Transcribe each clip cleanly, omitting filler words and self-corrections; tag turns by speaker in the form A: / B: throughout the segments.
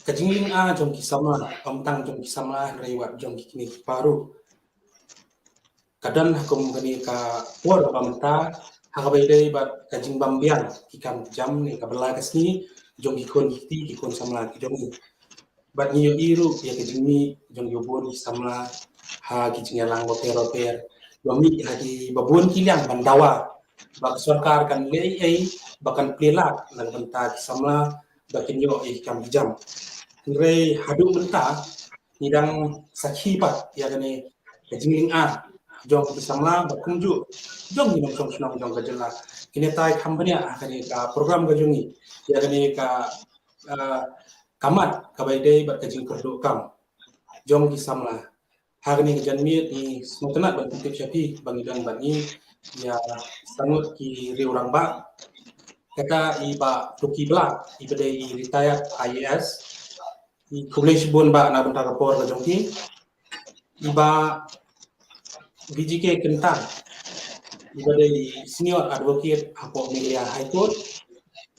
A: kajingling jong kisama pamtang jong kisama rewat jong kini paru kadan hakum gani ka por pamta hakabaydai bat kajing bambian kikam jam ni kabela kasni jong kikon samla jong bat niyo iru ya kajingmi jong yobon samla ha kijing lang roper yomi hadi babun kilang bandawa bak sarkar kan lei bakan pelak nang benta samla bakin yo kam jam Nre hadu menta nidang sakhi pat ya gane kajingling jong samla bakunju jong ni nong sunang jong gajela kini tai company kani ka program gajungi ya gane ka kamat kabaidai bat kajing kerdo kam jong ki samla hagni janmi ni smutna ban tip syapi bangidang bani ya sangut ki riurang ba kata iba tuki bla ibadai retired IAS Kublish bun ba na bentar rapor ke jongki iba BGK kentang iba dari senior advocate Hapo Melia High Court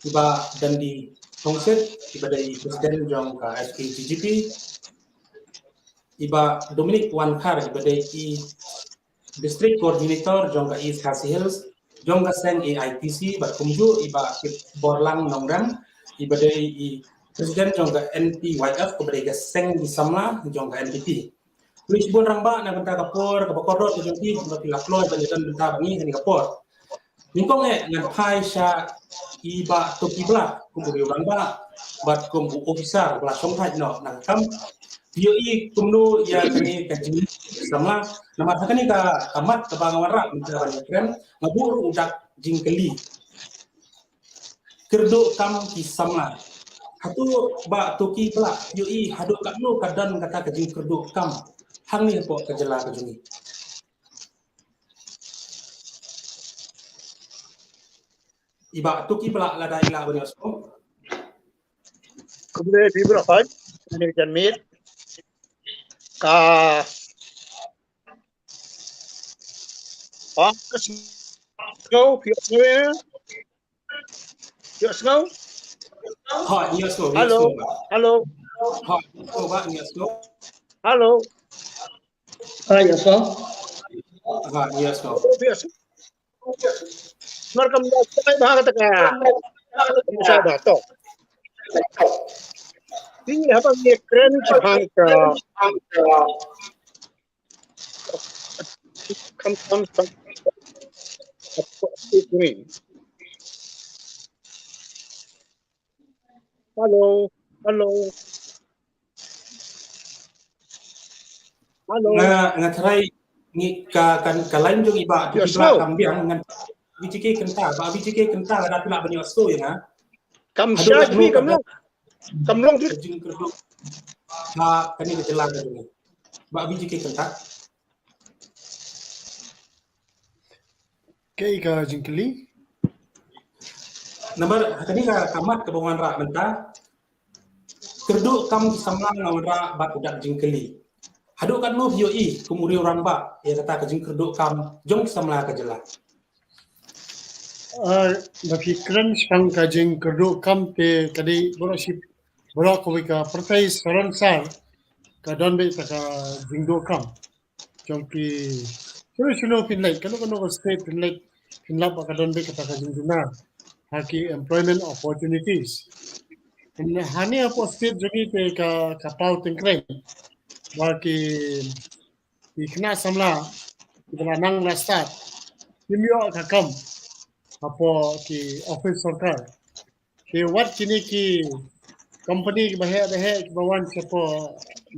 A: iba dan di Tongset iba dari presiden jong ke SKGGP iba Dominic Wankar iba dari district coordinator jong ke East Khasi Hills jong ke Seng AITC bat kumju iba Borlang Nongram iba dari Presiden jongga NPYF kepada seng di samla jongga NPP. Tulis bon ramba na benta kapor kapakorot jongki bagi laplo banyak benta bangi hani kapor. Ningkong ngan pai sya iba to kibla kumbu ramba bat kumbu officer bla song thai no nang kam bio kumnu ya kani kajini sama nama kani ka kamat ka bangawara benta banyak kren ngaburu udak jingkeli. Kerdo kam ki samla Hatu ba toki pula yoi haduk kat lu kadan kata kajing kerduk kam hang ni po kajela kajungi iba toki pula lada ila bani asko
B: Kumre bibra haj ni janmir ka go snow
A: ha ni asko
B: Hello.
A: ha ko ba ni asko
B: Hello.
C: Yes, sir.
A: ha ni asko
B: Markam da sai ba ka ka sa da to Ti haba ni kren chang ka come Hello.
A: nga try ni ka lain jong iba toki pula kambiang ngan BJK kenta ada pula bani asko ya na
B: Kam sya bi kam long tu
A: kajing kerduk ha kani kajela kajungi ba BJK kenta
D: Kay ka jingkeli
A: Nomor tadi ka kamat ke bangunan rak benta kerduk kam samlang ngawra bat udak jingkeli haduk kan no yoi kumuri orang ba ya kata kajing kerduk kam jong samla kajela
D: nafikran sang ka jing kerdo kam te kadi borosip borok ko ka partai saransar ka don be ta ka jingdo kam jongki suno pinlai kano ko state pinlai pinlap ka don be ka ta ka jingduna haki employment opportunities in hani apo state jogi te ka kapau tengkreng baki ikna samla kita nang la start kimyo ka kam apo ki office sarkar ki wat kini ki company ki bahe bawan sepo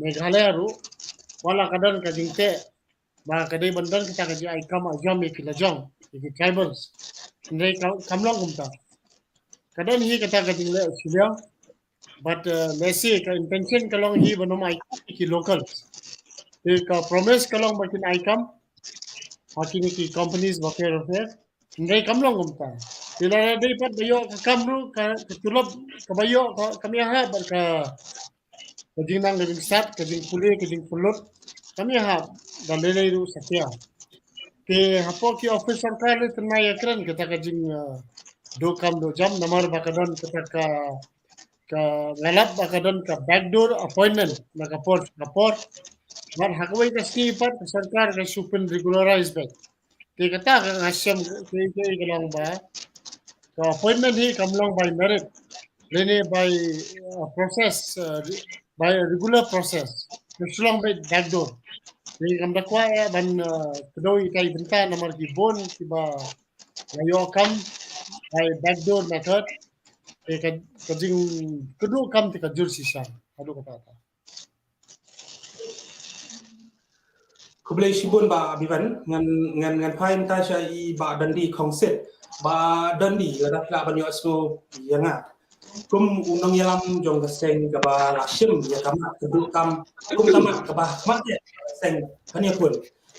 D: Meghalaya ru wala kadan ka jingte ba kadai bandan kita ka ji aikam ajam ki lajong ki tribals ndai kamlong kumta kadan hi kata ka jingle Australia but Messi ka intention kalong hi banom ai ki locals ka promise kalong bakin aikam hakini ki companies bakher ndai kamlong kumta Bila dai pat bayo ka kamru ka tulop ka bayo kami ha ka kajing nang kajing sat kajing puli kajing pulut kami ha dan dai ru satya ke hapo ki office sarkar le tanai ekran kata kajing do kam do jam namar bakadan kata ka ka lalap akadon ka backdoor appointment nakaport man hakaway ka skipar ka sarkar ka supin regularize back. Ti kata ka ngasyam kay kalang ba ka appointment hi kamlong by merit. Lene by process by a regular process. Kesulong by backdoor. Jadi kam dakwa ban kedoi kay benta namar gibon tiba layo kam by backdoor method. Kajing kedua kam ti kajur sisa. Aduh kata.
A: Kublai Shibun ba Bivan ngan paim ta sha I ba dandi kongset ba dandi la dak la banyo aso yanga kum unang yalam jong ka seng ka ba lashim ya kam kedu kam kum tamat ka ba mat ya seng kanya pun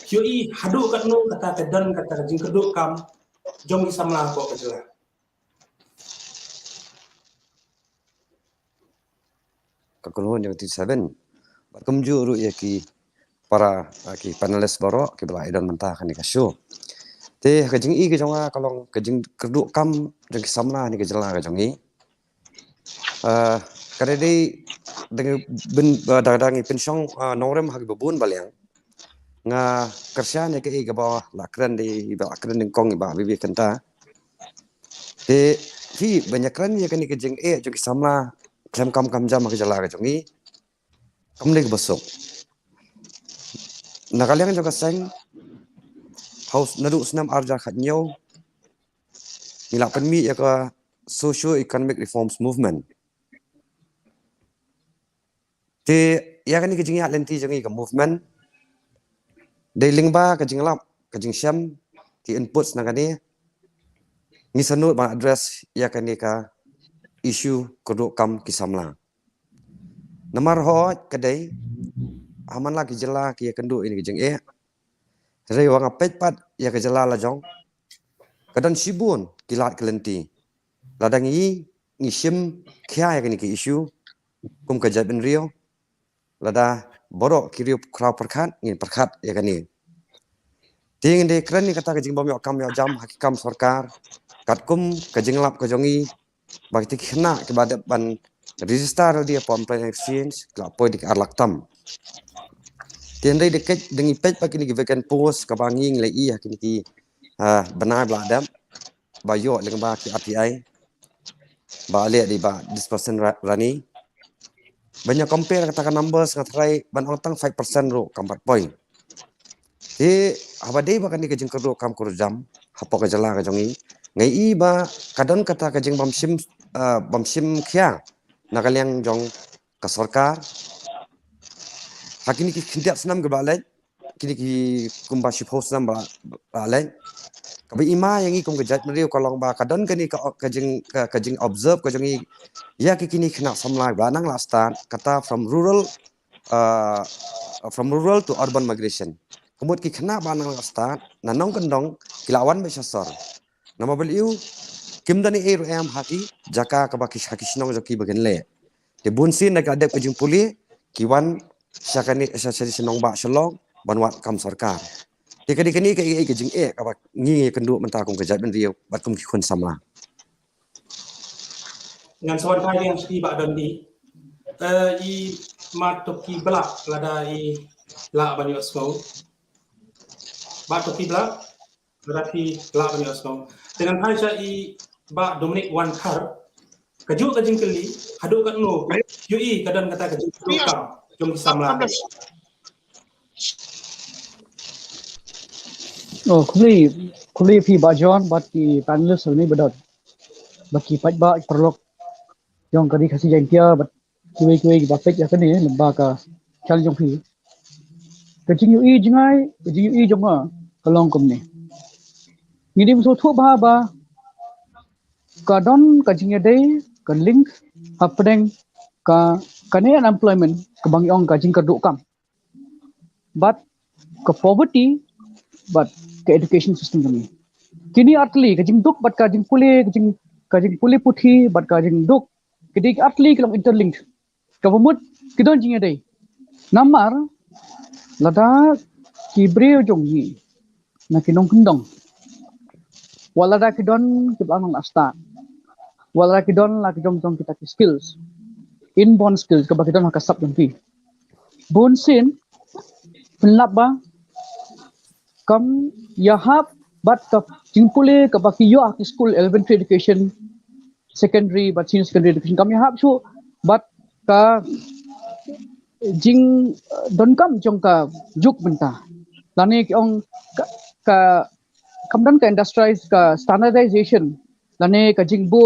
A: QI hadu kat no kata kedan kata jing kedu kam jong ki samla ko kajela
E: Kakulun yang 7 berkumju ru ya ki para ki panelis baro ki bela idan mentah kan ka show te kajing I kejonga kalong kajing keduk kam jeng ki samla ni kajela kajongi kada dei dengan ben dadangi pensiong norem hak bebun baliang nga kerja ni ke I ka bawah lakran di lakran ning kong ba bibi kenta te fi banyak kan ya kan kajing jeng ki samla klem kam jam ka jela kajongi kam le besok nakaliang juga seng haus nadu senam arja khatnyo nila penmi ya ka socio economic reforms movement te ya kan kijing ya lenti jangi ka movement de lingba ka jinglap ka jingsham ki inputs nagani ni sanut ba address ya kan ka issue kodok kam kisamla namar ho kadai aman lagi jela ki kendu ini kijing rei wang apet pat ya ke jela la jong kadan sibun kilat kelenti ladang I ngishim kya ya ni ki issue kum ka jaben rio lada borok kiri kraw perkhat ngin perkhat ya kani ting de kran ni kata kijing bom yo kam yo jam hakikam sarkar kat kum kijing lap ka jongi bakti khna ke badat ban register dia pomplain exchange la poi dik arlaktam tiandai dekat dengan page pakini givekan post kabanging lai I kini ki benar beladam bayo dengan ba ki RTI ba lihat di ba this person rani banyak compare katakan numbers ngatrai ban ontang 5% ro kampat point abade ba kani kajing kerdo kam kurjam hapo ka jala ka jongi ngai I ba kadon kata kajing bamsim khya nakaliang jong ka sarkar hakini ki kintiap senam ke balai kini ki kumba shipho senam balai kabi ima yang I kum kejat meriu kolong ba kadon kani kajing observe kajongi ya ki kini kena samla banang lastan kata from rural to urban migration kemud ki kena banang lastan nanong kendong kilawan besasor nama beliau kimdani air am haki jaka ka bakis hakisnong joki bagenle de bunsin nak adep kajing puli kiwan syakani asasi senong ba shalong banwat kam sarkar dikadi kani ka I kajing ka ngi kendu mentah kum kejat ben riau bat kum ki khun samla
A: ngan sawan kai yang sti ba dandi I matoki belak lada I la banyo asmo matoki belak lada ki la banyo asmo dengan hai sya I ba Dominic Wan Khar kaju kajing keli hadu kat no UI kadan kata kajing kam jom samla
C: Oh, kuli fi bajon bat ki panelist ni bedot. Baki pat ba perlok jong kadi kasi jengkia bat kiwe ba pek ya kani lembah ka chal jong fi. Kajing UI jingai kajing UI jonga kalong kum ni. Ngidi muso thu ba kadon kajing dei ka link hapdeng ka kane unemployment ka bangyong kajing kaduk kam. But ka poverty but ke education system kami kini atli kajing duk bat kajing puli puthi bat kajing duk kidi atli kelong interlinked kabumut kidon jinga dei namar lada kibre jonghi na kinong kendong walada kidon kibanong asta walada kidon la kijong kita skills inborn skills ka bakit na kasap ng pi bonsin penlap ba kam yahap bat ka jingpule ka baki yo ak school elementary education secondary but senior secondary education kam yahap so bat ka jing don kam jong ka juk benta lani ong ka kamdan ka industrialize ka standardization lani ka jingbu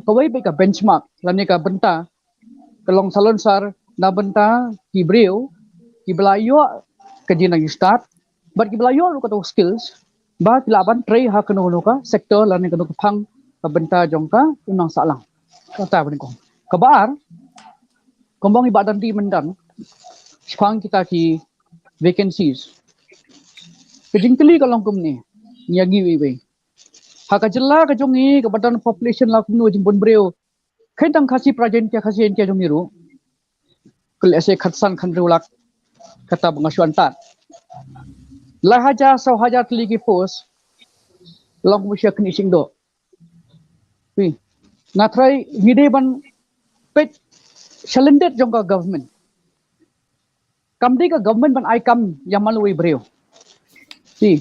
C: kawai ba ka benchmark lani ka benta kalong salon sar na benta ki breu ki belayo ka jinang start but ki belayo lu ka to skills ba kilaban tray ha kanu ka sektor lani kanu phang ka benta jong ka unang salang kata bani ko kabar kombong ibadan di mendan phang kita ki vacancies kejingkeli kalong kumni nyagi we haka jella ka jongi ka badan population la kumnu jimbon breu khaitang khasi prajen ke khasi en ke jongi ru kul ese khatsan khandrulak kata bangasuan tat lahaja sau haja tligi pos long musya kni singdo wi natrai ngide ban pet challenges jong ka government kamdi ka government ban ai kam yamalui breu si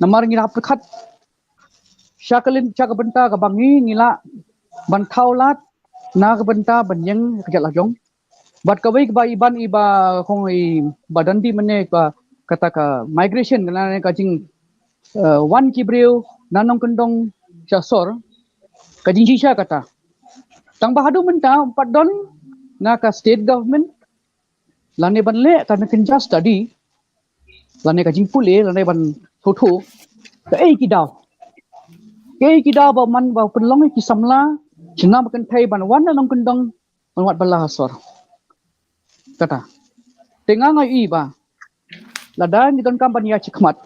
C: namar ngira prakhat syakalin caka benta ka bangi ngila ban thaulat na ka benta ban yang kajala jong bat ka ba iban iba kong i badan di mane ka kata ka migration kana ka jing wan kibreu nanong kendong syasor ka jing sisa kata tang bahadu menta padon na ka state government lane ban le kana kinja study lane ka jing pule lane ban thotu ka ei ki daw ba man ba penlong ki samla china makan thai ban wan nanong kendong wat bala hasor kata tengah ngai ba ladan di ton kampanye chikmat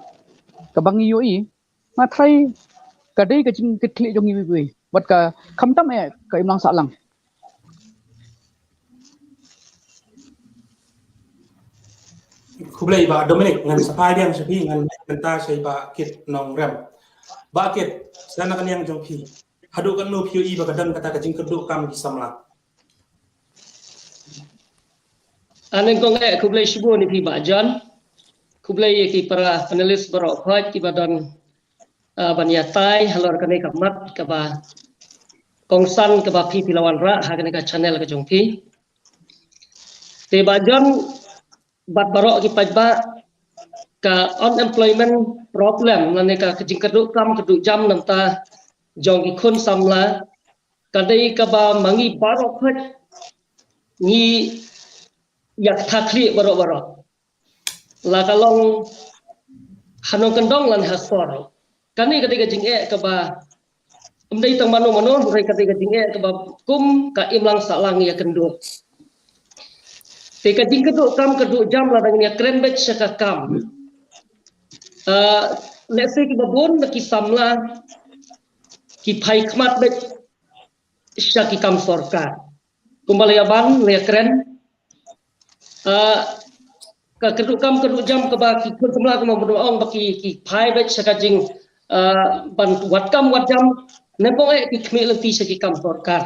C: kabangi yoi ma thai kadai ka jing kitli jong wi wat ka khamtam e ka imlang salang
A: kublai ba Dominic ngan sapai diam sepi ngan benta sei ba kit nong rem ba kit sana kan yang jong pi hadu kan no PUI ba kadang kata ka jing kedu kam di samla
B: Aneng kong kublai shibu ni pi ba John. Kublai ki para panelis berok hoj ki badan banyatai halor kane kamat ka ba kongsan ka ba pi pilawan ra ha kane ka channel ka jong pi. Te ba John bat barok ki pajba ka unemployment problem lane ka kejing keduk kam keduk jam namta jong ki khun samla kadai ka ba mangi barok hoj ni yak thakli barok la kalong hanong kendong lan hasor kani ketika jing ka ba umdai tang mano rai ketika jing ka ba kum ka imlang salang ya kenduk te ka jing keduk kam keduk jam la dang ya krembet syaka kam let's say ki babon ki samla ki phai khmat bet syaki kam sorkar kumbali aban le kren ka keduk jam ke ba ki kun semla ko mo ong baki ki phai bet sakajing ban wat jam nepong ki khmi lenti saki kam sorkar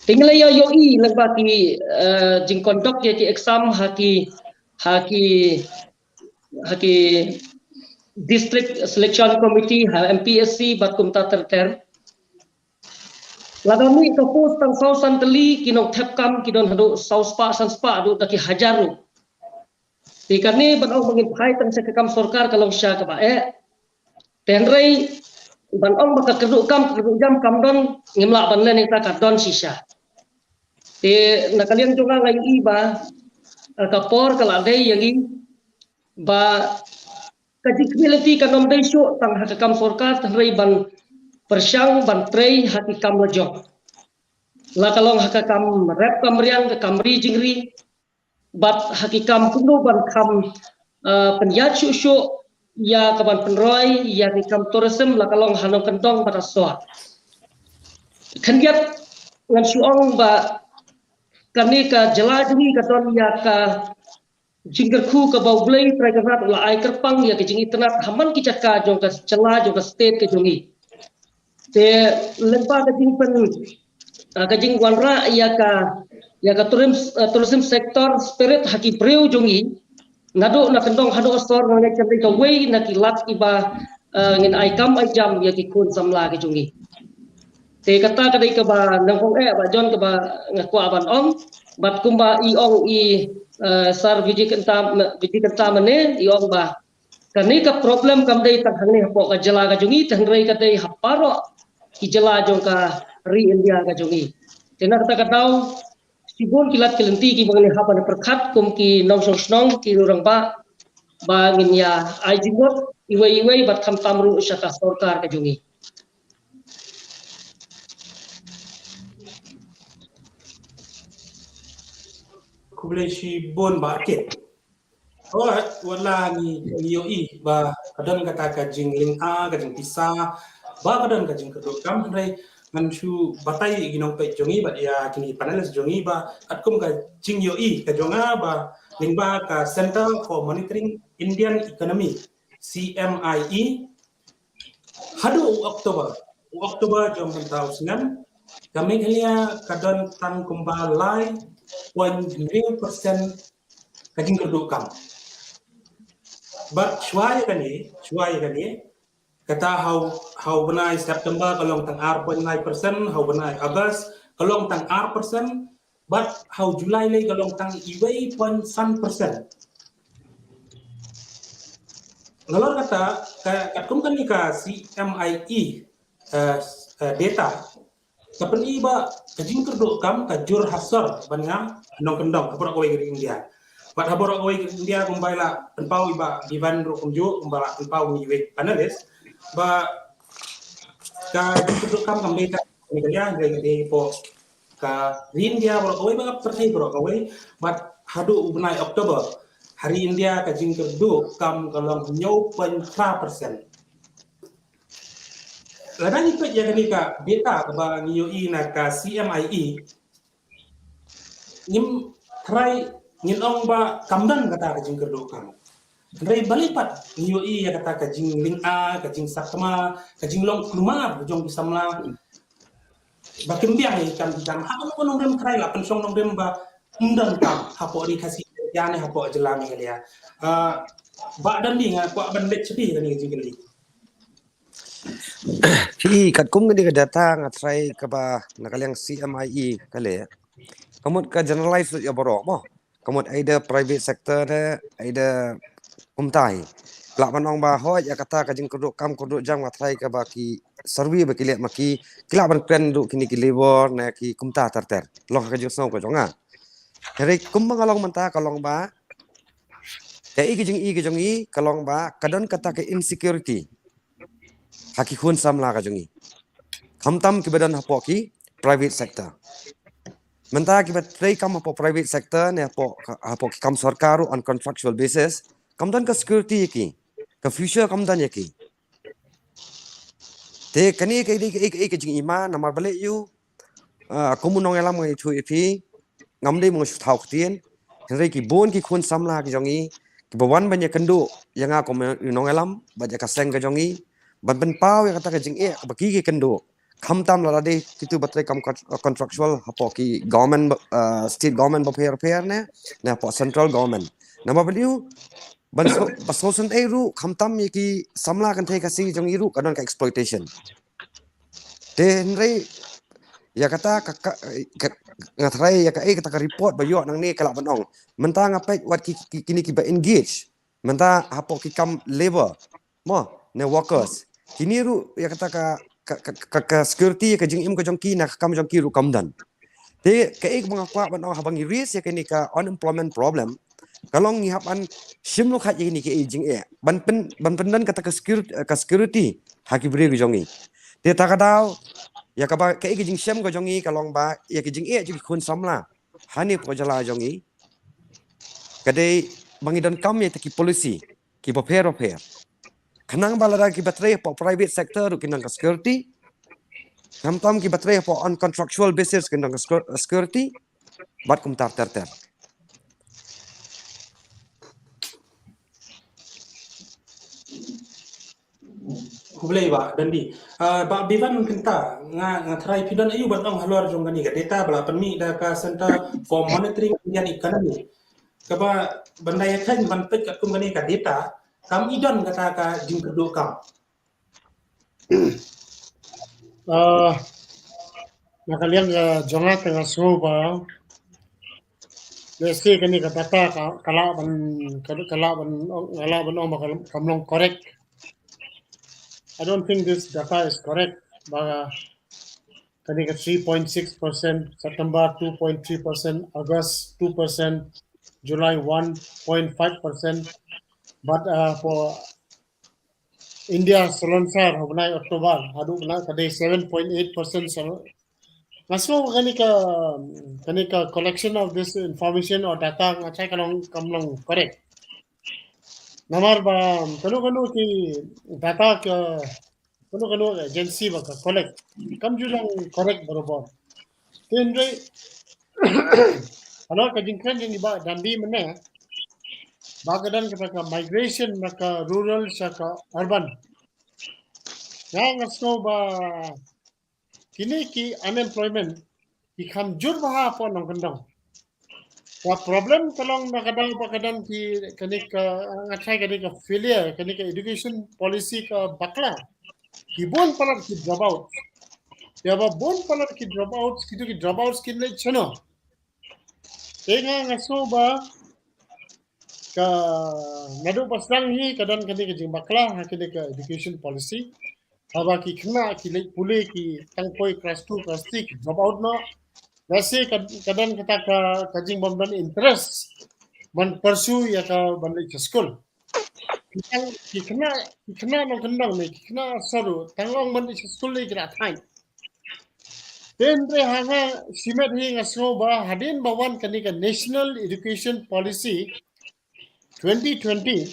B: tinggal yo i lang ba ki jing conduct ye ki exam haki district selection committee MPSC bat kum ta ter Ladami ka post tang sausan teli kinong tepkam kidon hadu sauspa sanspa adu taki hajaru. Tikani ban ong mangin phai tang sekam sorkar kalong sya ka ba tenrei ban ong baka keduk jam kam don ngimla ban len ta ka don sisa. Te nakalian jonga ngai i ba ka por kala dei yagi ba kajikbility kanom dei syo tang hakam sorkar tenrei ban persyang bantrei hati kam lejok la kalong hakam rep kamriang kamri jingri bat hakikam kuno ban kam penyat syuk ya kaban penroy ya kam tourism la kalong hanong kentong pada soat kengiat ngan syuong ba kani ka jelajni ka ton ya ka jinggerku ka baublei pregarat la ai kerpang ya ke jingi tenat haman ki caka jong ka cela jong ka state ke jongi te lempa kajing pen kajing wanra ia ka ya ka tourism sektor spirit haki breu jongi ngado na kendong hado store na kende ka way na kilat iba ngin ai kam ai jam ya ki kun samla ke jongi te kata kadai ka ba nang kong ba jon ka ba ngakwa ban om bat kumba i ong i sar viji kenta mane i ong ba kani ka problem kam dei tak hangni hapo ka jala ka jongi tang rei ka dei haparo ki jala jong ka ri India ka jongi tena kata katau sibon kilat kelenti ki bangni hapa na perkhat kum ki nong song snong ki rurang ba ngin ya ai jingot iwei bat kam tamru syaka sorkar ka jongi
A: Kublai si bon ba ket. Alright, wala ni yoi ba kadon kata ka jing ling a ka jing pisa ba kadon ka jing kedok kam rai ngan su batai ginong pe jongi ba ya kini panelis jongi ba atkum ka jing yoi ka jonga ba ling ba ka Center for Monitoring Indian Economy CMIE hadu Oktober jom tau sengan kami kalian kadon tang kumbalai 0.0% kajing kedok kam. But shuai kani kata how benai September kalong tang R.9%, how benai August kalong tang R%, but how July lay kalong tang iway 0.1%. Ngalor kata katum kani ka CMIE data kapan iba kajing kerduk kam kajur hasar banyak nong kendong kapura kowe ke India. Bat habor kowe ke India kumbaila penpau iba divan ro kumju kumbala penpau ni wek panelis ba ka kerduk kam beta ni kaya ngene po ka India bro kowe ba percaya bro kowe bat hadu ubnai Oktober hari India kajing kerduk kam kalong 0.3%. Ladang ikut ya kani ka beta ba ngioi na ka CMIE ngim try ngin ong ba kamdan kata ka jing kerduk kam rai balipat ngioi ya kata ka jing ling a ka jing sakma ka jing long klumar jong bisamla ba kembiang ni kam hapo ko nong dem try la pensong nong dem ba undang kam hapo ri kasi yane hapo jelami kali ya ba dan ni nga kwa ban let sepi kani jing kali
E: Hi kat kum ni ka data ngatrai ka ba nakalyang CMIE kale. Kamut ka generalize ya borok mo. Kamut ada private sector de ada kumtai. Kelak manong ba ho ya kata ka jing kuduk kam kuduk jam ngatrai ka ba ki survey ba kilet maki kelak ban kren duk kini ki labor na ki kumta terter. Long ka jing song ko jonga. Hari kum mangalong menta kalong ba ya i jing i kalong ba kadon kata ke insecurity. Haki khun samla ka jongi. Kamtam ki badan hapo ki private sector. Mentah ki batray kam hapo private sector ne hapo ki kam sarkaru on contractual basis. Kamdan ka security ki. Ka future kamdan yaki. Te kani ka ik jing ima namar balik yu. Komun nong elam ngai thu ipi ngamde mo thau tien. Henry ki bon ki khun samla ki jongi. Ki bawan banyak kendu yang aku nong elam banyak kaseng ka jongi. Ban pau yang kata ka jing bagi ki kendu. Kamtam la de itu batray kam contractual hapo ki government state government repair ne hapo central government nama beliau basosan ru kamtam ki samla kan thai kasi jong iru kadon ka exploitation tenre ya kata ngatrai ya kata ka report bayo nang ni kalak banong menta ngapai wat kini ki ba engage menta hapo ki kam labor mo ne workers kini ru ya kata ka security ka jing im ka jong ki na kam jong ki ru kamdan te ka ek mga kwa ban habang risk ya kini ka unemployment problem kalong ni hapan simlo khat ini ke jing ban pendan kata ka security haki bre jong i te ta ka daw ya ka ba ka ek jing sem ka jong i kalong ba ya ke jing ji khun samla hani ko jala jong i kade bangidan kam ya ki policy ki repair Kanang balada ki batray po private sector kinang ka security. Kamtam ki batray po on contractual basis kinang ka security. Bat kum ter.
A: Hubulay ba dandi ba bivan kinta nga try pidan ayu bat ang halwar jong gani ga data bala panmi da ka center for monitoring Indian economy kaba bandaya kan ban pek kum gani ka data kam idon kata ka jing kedo kam
D: nakaliang jonga tengah suhu ba Lesti kani ka data kalaban om kamlong correct. I don't think this data is correct. Baga kani ka 3.6%, September 2.3%, August 2%, July 1.5%. But for India, Solansar, Hubnai, October, Hadu na kade 7.8%. Masuk kani ka collection of this information or data ngacai kamlong correct. Namar ba kanu ki data ka kanu agency ba ka collect kam julang correct barobar. Tendre ano ka jingkran yang iba dandi mana bagadan ka migration ka rural sa ka urban. Yang aso ba kini ki unemployment ikam jur baha apa nang kendang. Wa problem kalong nakadang ki kanika ngacai kanika failure kanika education policy ka bakla kibon palat ki drop out ya ba bon palat ki drop out ki drop out skin le chano tenga ngaso ba ka nadu pasang hi kadan kanika jing bakla kanika education policy aba ki khna ki le pule ki tangpoi class 2 class 3 ki drop out no Nasi kadang kata kajing bomban interest man pursue ya ka balik ke school. Kena nang kendang ni kena saru tangong balik ke school ni kira time. Tendre hanga simet hi ngaso ba hadin bawan kani ka National Education Policy 2020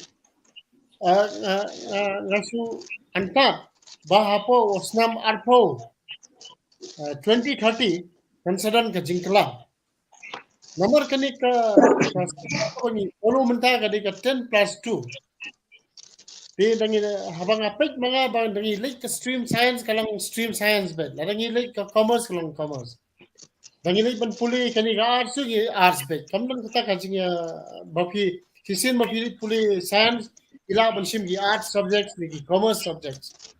D: ngasu antap ba hapo osnam arpo 2030 Konsedan ke jingkela. Nomor kini ke ni olu mentah ke 10+2. Di dangi habang apik mga bang dangi lek ke stream science kalang stream science bed. Dangi lek ke commerce kalang commerce. Dangi lek ban puli kini ke arts ki arts bed. Kamdan kita kajing ya bapi sisin bapi puli science ila ban sim ki arts subjects ni ki commerce subjects.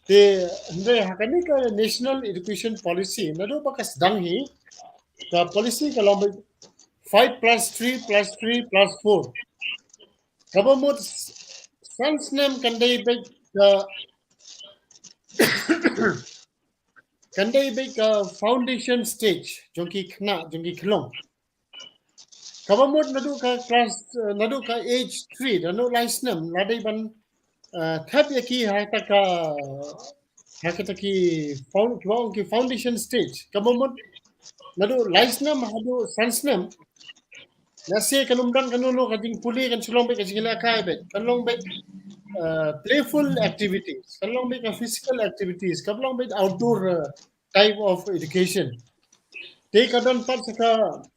D: The hakani ka National Education Policy nado bakas danghi ka policy ka lomba 5+3+3+4 kabamot sans name kandai ka foundation stage jongki khlong kabamot nado ka age 3 nado license ladai ban thap yaki hakata ki foundation stage kabamot nado license hado sansnam nasi kanumdan kanulo kading puli kan sulong be kajing kai be kanlong be playful activities kanlong be physical activities kanlong be outdoor type of education te kadon par saka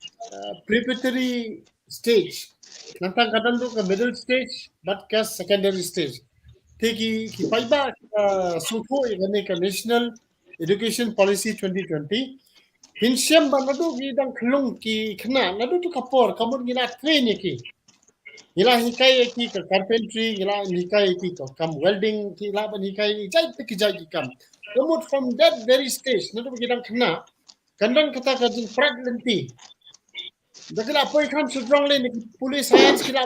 D: preparatory stage nantang kadon do ka middle stage but ka secondary stage ki paiba suko igane ka National Education Policy 2020 hinsyam ba nado gidang klung ki khna nado tu kapor kamur gila train ki gila hikai ki ka carpentry gila hikai ki ka kam welding ki la ban hikai jai ki kam kamur from that very stage nado gidang khna kandang kata ka jing pregnancy dagla poi kham strong le police science kila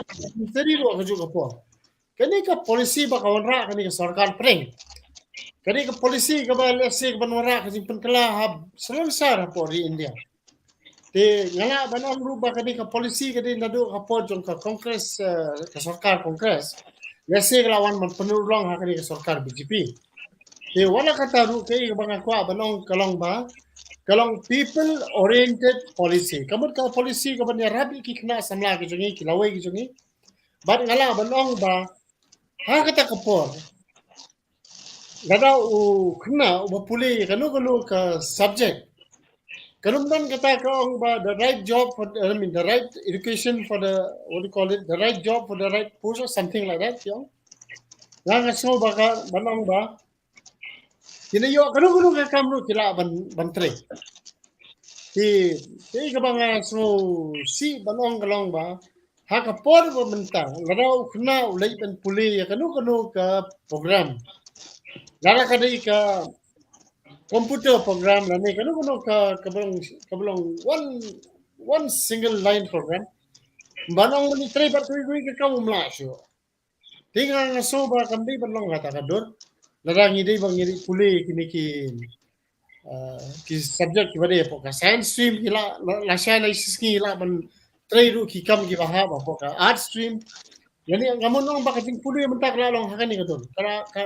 D: seri ro ka ju kapor kani ka policy ba kawanra kani ka sarkar preng kani ka policy ka ba lesi ka banwara ka jing penkala hab selansar po di India te ngala banang ruba kani ka policy kani nado ka po jong ka congress ka sarkar congress lesi ka lawan man penulong ha kani ka sarkar BJP te wala kata ru kai ka bang kwa banong kalong ba kalong people oriented policy kamut ka policy ka ban rabi ki khna samla ki jongi ki lawai ki jongi bat ngala banong ba ha kata kapor gada u khna u puli kanu ka subject kanumdan kata ka ba the right job for the right education for the what do you call it the right job for the right post or something like that Nga so baka banong ba? Kinayo kanu ka kamro kila ban tre. Ti ka banga so si banong kalong ba? Haka por ba mentang laraw kena ulay ban puli ya kanu ka program. Lara ka dai ka computer program lani kanu ka kabalong one single line program. Banong ni tre ba tu ka kamu mlasyo. Tinggal nga so ba kamdi banong kata kador. Lara ngidi bang ngidi puli kini ki subject ki bade po ka science stream hila la sha la ski hila ban tray ru ki kam ki baha ba po ka art stream yani ngamon nong ba kating pulu yang mentak lalong hakani ka don kara ka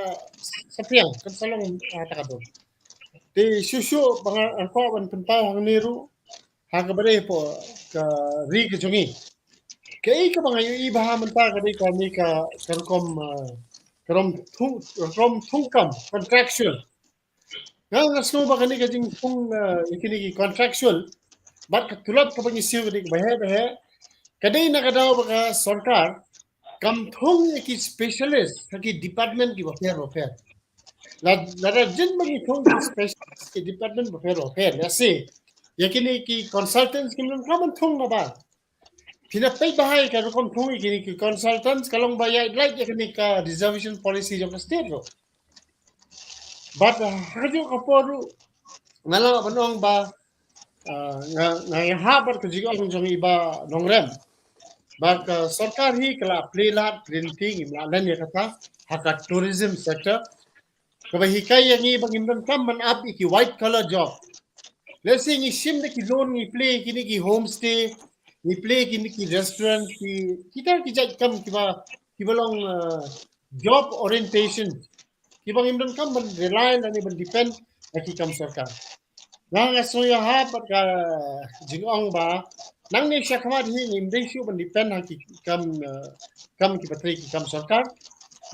D: sapiang kan salong ata ka don te susu bang ko ban pentau hang niru ha ka bade po ka ri ka jongi kai ka bang i baha mentak ka dei ka ni ka karom thungkam contractual nga snow ba kani kajing pung ikini ki contractual bat tulap ka pang isiu kadi bahe kadai nakadaw ba ka sarkar kam thong ki specialist ki department ki affair la jin bagi thong ki specialist ki department affair yase yakini ki consultants kin kam thong ba pinapai bahay ka kom thong ikini ki consultants kalong bayay like yakini ka reservation policy jong state ro but hajo kaporu ngala banong ba nga habar ko jigo ang jong iba nongrem bak sarkar hi kala playlat printing imlan ya kata haka tourism sector kaba hikai yang i bang imdan kam man up ki white collar job let's say ni sim de ki loan ni play kini ki homestay ni play kini ki restaurant ki kita ki jaj kam ki balong job orientation ki bang imdan kam ban rely na ni ban depend ki kam sarkar nga soya ha pat ka jingong ba nang ni siya kama di imdai siya ban depend ha ki kam ki patri ki kam sarkar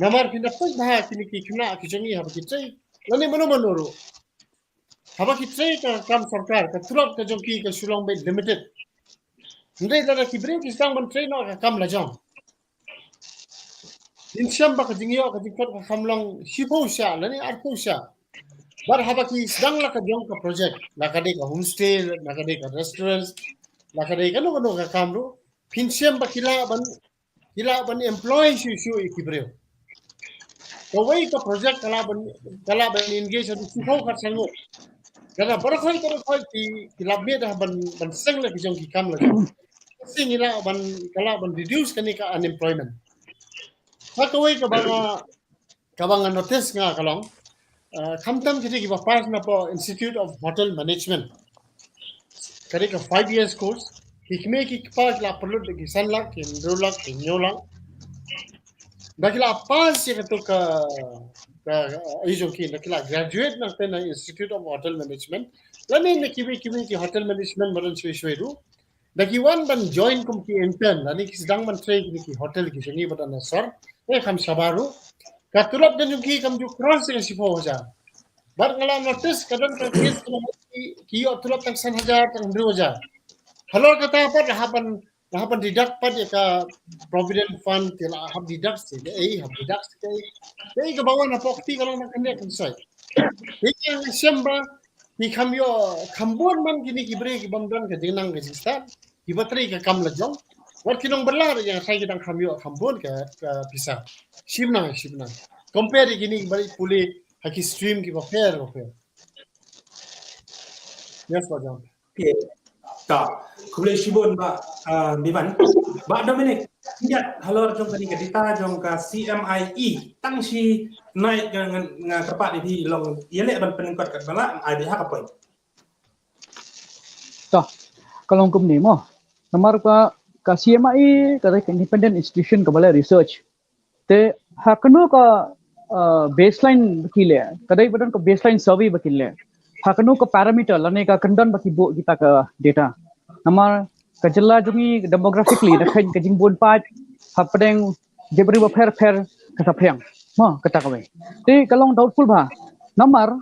D: namar pinapai ha kini ki kena ki jangi ha ki trai lani mano haba ki trai ka kam sarkar ka turap ka jongki ka sulong bay limited ndai dara ki bre ki sang ban trai no ka kam la jong in siyam ba ka jingiyo ka jingkot ka kamlang sipo siya lani arpo siya bar haba ki sedang la ka jong ka project la ka de ka homestay la ka de ka restaurants la ka de ka no ka kamru pinsiam ba kila ban employee shu ikibreo the way ka project kala ban engage adu sipo ka sango kada barakhoi ki labbe dah ban seng la ki jong ki kam la sing ila ban kala ban reduce kani ka unemployment ka way ka banga notice nga kalong kamtam kiti ki ba pass na po Institute of Hotel Management kari ka 5 years course hikme ki pass la perlu ki sanlak ki ndolak ki nyolang bakila pass ya to ka ijo ki nakila graduate na tena Institute of Hotel Management lani na kiwi ki hotel management maran shwe ru daki wan ban join kum ki intern lani ki sedang man tray ki hotel ki jengi badana sir kam sabaru katulap dan yung kam ju cross yang sipo hoja bar ngala notice kadang ka ki tulap tang 1,000 tang 2,000 halor kata apa lahapan deduct pa ya ka provident fund kila hab deduct hab deduct kay ka bawa na pokti kalau nak kena kan yang siyamba ni kamyo kambon man kini kibre ki bamdan ka dinang ka sistan ibatri ka kamla jong war kinong belar yang saya kita kamyo kambon ka bisa shibna compare gini balik puli haki stream ki fair yes bajang
A: Okay. Tak. Kublai shibon ba Bivan. Ba Dominic. Lihat halor jong kani kadita jong ka CMIE tang si naik nga kepat di long yelek ban peningkat kat bala ada hak apa.
C: Tah, kalau kum ni mo, namar ka CMI ka independent institution ka bala research. Te hakno ka baseline bakile, kadai badan ka baseline survey bakile. Hakno ka parameter lane ka kandan baki bo kita ka data. Namar ka jilla jungi demographically na khain ka jingbon pat hapadeng jebri ba pher ka saphyang. Ma kata ka te kalong doubtful ba. Namar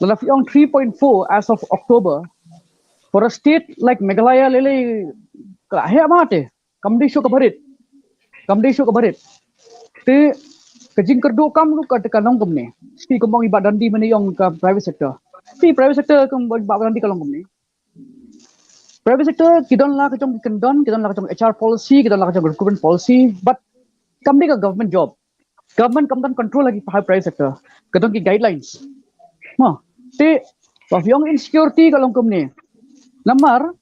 C: la fiong 3.4 as of October for a state like Meghalaya lele kahe amate kamdesho ka bharit te kajing kerdu kam ru ka kalong kumne pi kumong ibadan di mani yong ka private sector pi private sector kum ibadan di kalong kumne private sector kidon la ka jong kendon kidon la ka jong HR policy kidon la ka jong recruitment policy but kam di ka government job government kam dan control lagi private sector kadang ki guidelines ma te of young insecurity kalong kumne lamar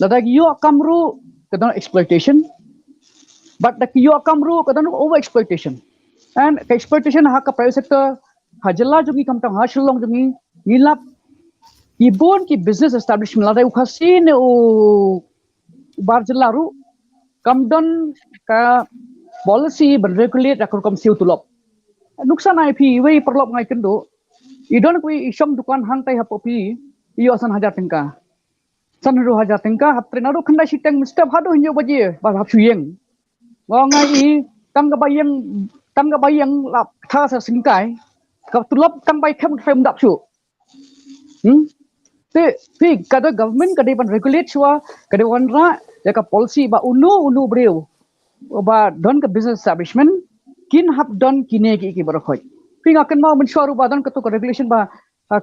C: ladagi yo kamru kadang exploitation but the yo kamru kadang over exploitation and exploitation ha ka private sector hajalla jungi kam tang hasilong jungi nilap ibon ki business establishment ladai ukhasin u barjalaru kamdon ka policy ban regulate akor kam siu tulop nuksan IP wei perlop ngai kendo idon kui isom dukan hantai hapopi iyo asan 1000 tengka san 2000 tengka hap trenado khandai siteng step hado hinyo baje ba hap suyeng ngai tangga bayang lap tha sa singkai ka tulop tang bai khem khem dap su te kada government kada ban regulate chua kada wanra ya ka policy ba unu breu ba don ka business establishment kin hap don kine ki barakhoi ping akan mau mensyaru ba don ka to regulation ba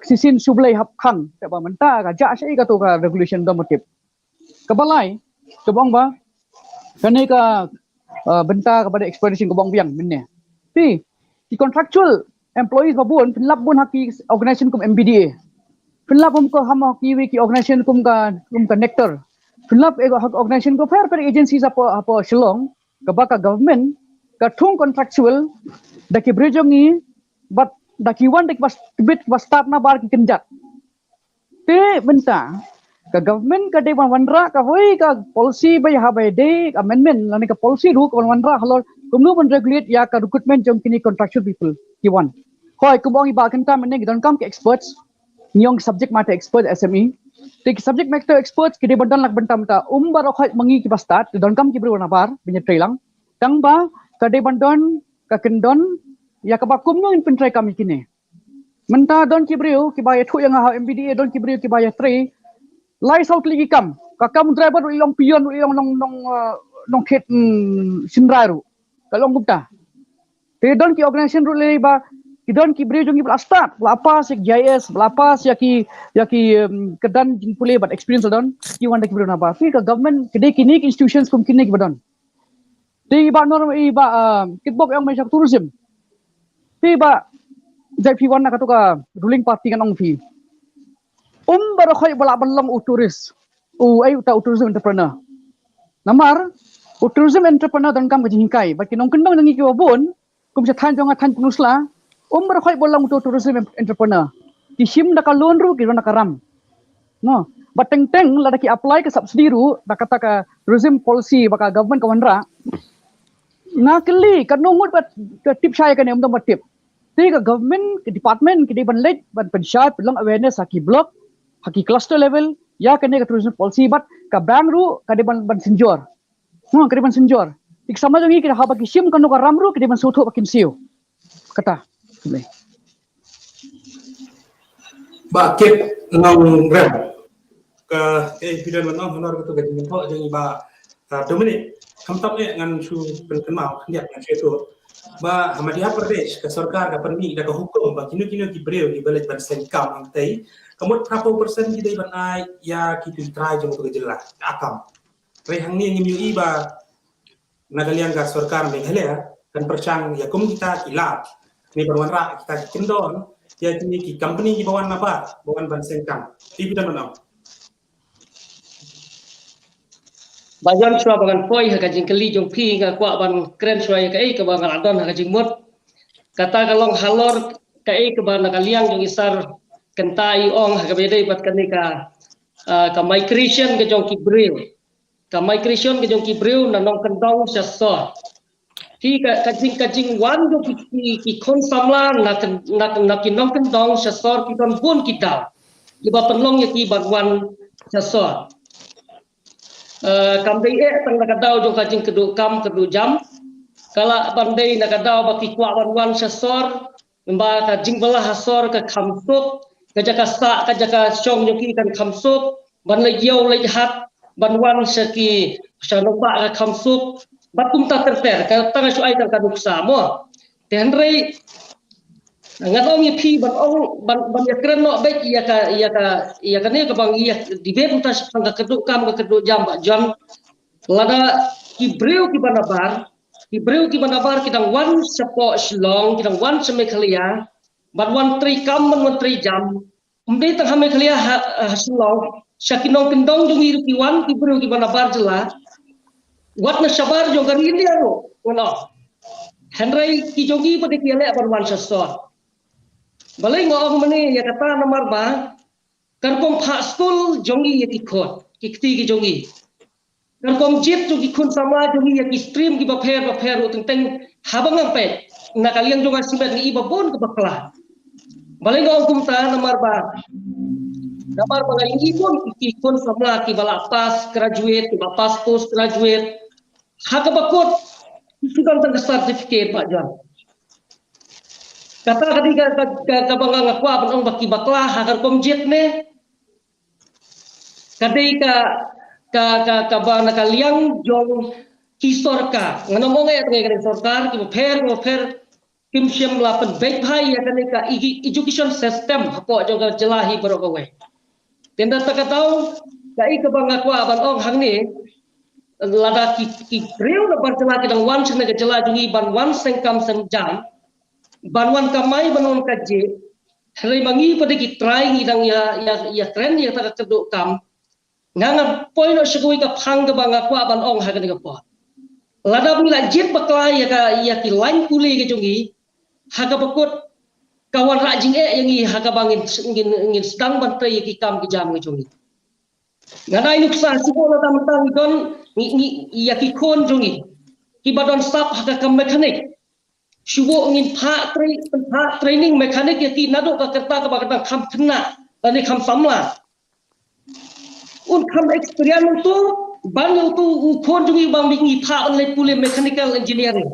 C: sisin sublai hap khang te ba menta ka ja sei ka to ka regulation do motif kabalai kebong ba kane ka benta kepada exploitation kebong biang minne pi di contractual employees babun pinlap bun haki organization kum MBDA pinlap ko hama ki ki organization kum ka nectar pinlap organization ko fair agencies apa Shillong ka baka government ka thung contractual daki brejongi but daki wan dak was start na bar ki kenjat te benta ka government ka de wanra ka hoi ka policy bai ha bai de amendment lani ka policy ru ka wanra halor kumnu ban regulate ya ka recruitment jong kini contractual people ki wan hoi kubong iba kan ta mene gidan kam ke experts nyong subject matter expert SME te subject matter experts ki de bandan lak bantam ta bar khoi mangi ki bastat don kam ki bru na bar binya trailang tang ba ka de bandon ka kendon ya ka ba kumnu in pentrai kami kini menta don ki bru ki ba ya thu yang ha MBDA don ki bru ki ba ya tre lai sau lagi kam kakam driver ilong pion ilong nong khet sinraru kalong gupta te don ki organization ru le ba ki don ki bre jongi start lapas ek JS lapas ya ki kedan jing pule but experience don ki wanda ki bre na ba fi ka government kede kini institutions kum kini ki badon te ba norm ba kitbok yang mai tourism te ba JP wan na ka to ka ruling party kan ong fi baru khoi bala balong touris ai uta tourism entrepreneur namar tourism entrepreneur dan kam kajingkai ba kinong kendong nangi ki wabon kum sa than jonga than punusla baru khoi balong tourism entrepreneur ki him da kalon ru ki na karam no ba teng la ki apply ke subsidy ru da kata ka tourism policy ba ka government ka wanra na kali kanong ba tip saya kan em tip ti ka government ke department ki ban lek ban pensyat belong awareness haki block haki cluster level ya kene ka tourism policy but ka bank ru ka de ban sinjor ka de ban sinjor ik sama jongi ki ha ba ki sim kan ka ramru ki de ban sotho bakin siu kata
A: ba kep nang rem ka evident manong honor ko ga jing tho jing ba domini kamtam ngan su penkenau dia ngan seto ba Madhya Pradesh ka sarkar ka permi da ka hukum ba kinu ki breu di balik ban senkam ang tai kamut berapa persen kita iban ai ya kita try jom to jelas akam re hangni ngi ba nagalian ka sarkar Meghalaya kan percang ya kum kita kilap ni berwarna kita kendon ya ki company ki bawan apa bawan ban senkam ti bidan manau
B: bayan chua bangan poi ha kajing keli jong pi nga kwa ban kren chua ka ei ka bangan adon ha kajing mut kata kalong halor ka ei ka ban kaliang jong isar kentai ong ha ka bedai pat kanika ka migration ke jong ki breu ka migration ke jong ki breu na nong kendong sa so ti ka kajing wan do ki kon samlan na ki nong kendong sa so ki kon bun kita iba penlong ya ki bagwan sa so kamdei tang nakadaw jong kajing kedu jam kala bandai nakadaw baki kwa wanwan sasor mba kajing bala hasor ka khamsuk kajaka sa kajaka syong yoki kan khamsuk ban la yow la hat banwan saki sanoba ka khamsuk batum ta terter ka tanga su ai ka duksa mo tenrei ngatong ipi ban ya keren no baik iya ka ne ka bang iya debate ta sanga keduk kam ka keduk jam Pak John lada kibreu ki banabar kidang wan sepo silong kidang wan semekhalia ban wan tri kam man tri jam umde tang hamekhalia silong syakinong kendong jungi ki wan kibreu ki banabar jela wat na sabar jong kari ini aro ngono henry ki jongi pada ki le ban wan sasot balai ngong meni ya kata nomor ba kan kom phak school jongi ya ki khot ki jongi kan kom jit jongi khun sama jongi ya ki stream ki ba pher ro teng habang pe na kalian jonga sibat ni iba bon ke bakla balai ngong kum ta nomor ba ngai pun ki khun sama ki bala pas graduate ki ba pas post graduate hak bakut sudah teng certificate Pak John kata ka banga ngakwa ban baki bakla hakan komjet ne kadai ka bana kaliang jong kisorka nganomong ngai sorkar ki pher kim syam lapan baik bhai ya kadai ka education system hapo jong jelahi barokawe tenda ta katau kai ka banga kwa ban hang ne lada ki reu na barjela kedang wan sene ke jela jungi ban wan sengkam senjam banwan kamai banon kaje hari mangi pada ki try ngidang ya trend ya tak keduk kam nganga point no segui ka phang ka banga kwa ban ong ha ka po lada bila jet bakla ya ki line kuli ke jungi ha ka bakut kawan rajing yang i ha ka bangin ngin sedang bantai ki kam ki jam ke jungi ngana inuksa sibola tam don ni ya ki kon jungi ki badon stop ha ka mekanik Shubo ngin pak training mekanik ya ki nado ka kerta ka bakata kham thna ani kham samla un kham experience tu ban tu khon jungi bang bingi pa onle pule mechanical engineering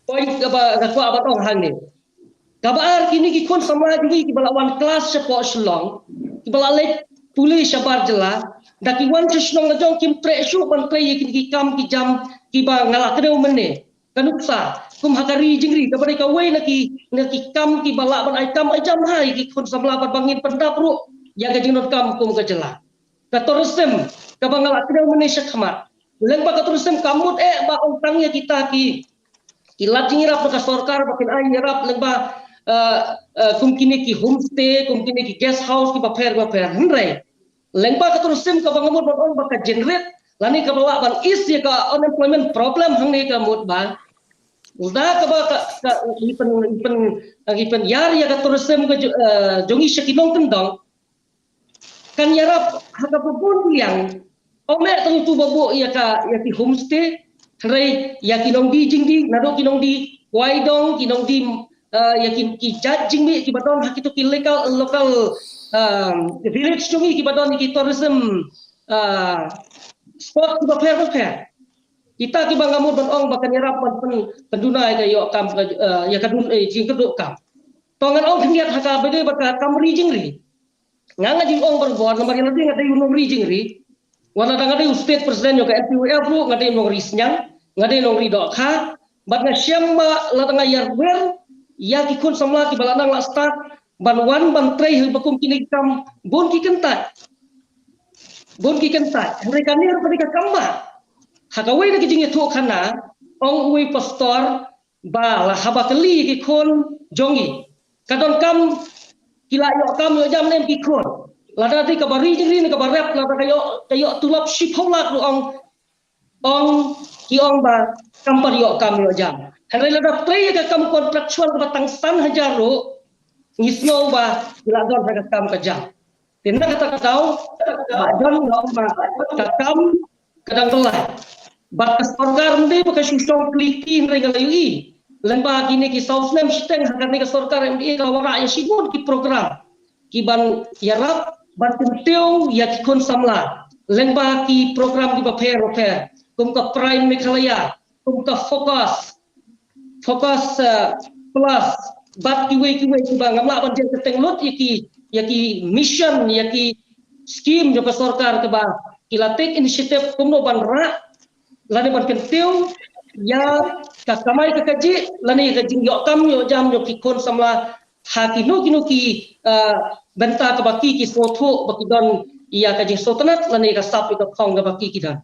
B: point ka ba ka ba tong hang ni ka ba kini ki khon samla jungi ki balawan class sepo slong ki balale pule sabar jela da ki wan slong jong kim tre shu ban tre ki kam ki jam ki ba ngala kedeu mene kanuksa kum hakari jingri kepada kawai naki kam ki balak ban ai kam ai jam hai ki khun samla ban bangin pendap ru ya ga jinot kam kum ka jela ka torusem ka bangala kedau manisha khamat leng ba ka torusem kamut ba ong tang ya kita ki lat jingrap ka sarkar bakin ai nyerap leng ba kum kini ki homestay kum kini ki guest house ki ba pher henre leng ba ka torusem ka bangamut ban ong ba ka generate lani ka balak ban is ya ka unemployment problem hang ni ka mut ba udah ka ipen yar ya ka torusem ka jongi sekinong tendong kan yarap haka pun yang ome tang tu bobo ya ki homestay rai ya kinong di jingdi nado kinong di waidong kinong di ya ki judging mi ki badon hak itu ki local village jongi ki badon ki tourism spot ki fair kita ki bang amud ban ong bakan yarap ban pendunai ka yo kam ya kadun jing keduk kam tongan ong khiat haka bede baka kam ri jingri nganga jing ong berbon nomor yang ngade unong ri jingri wana ngade state president yo ka NPWF ru ngade nong ri snyang ngade nong ri dok kha bat nga syamba la tanga yarwer ya ki kun samla ki balanang la start ban wan ban trei bakum kini kam bon ki kentat mereka ni pada kamba hakawai na kijing itu kana ong uwi pastor ba la habakali ki kon jongi kadon kam kila yo kam yo jam nem ki kon lada ti kabari jingri ni kabarep lada kayo tulap shipolak ong ki ong ba kampar yo kam yo jam hari lada play ka kam kontraktual ba tangsan hajar ro ngisno ba kila don ka kam ka jam tinda kata kau ba jon ngom ba kam kadang telah batas sorkar mde baka susong kliki mereka layui lemba kini ki sausnem siteng hakane ka sorkar mde ka wara ya sibun ki program ki ban yarap ban tenteu ya ki kon samla lemba ki program ki baper kum ka prime mekhalaya kum ka focus plus bat ki we ki bang ngamla ban jeng teteng lot ya ki mission ya ki scheme jo ka sorkar ke ba kila take initiative kum no ban ra lani ban kentiu ya ka kamai ka kaji lani ka jing yo kam yo jam yo ki kon samla hakino kino ki benta ka baki ki foto baki don iya ka jing sotanat lani ka sap ka khong ka baki ki dan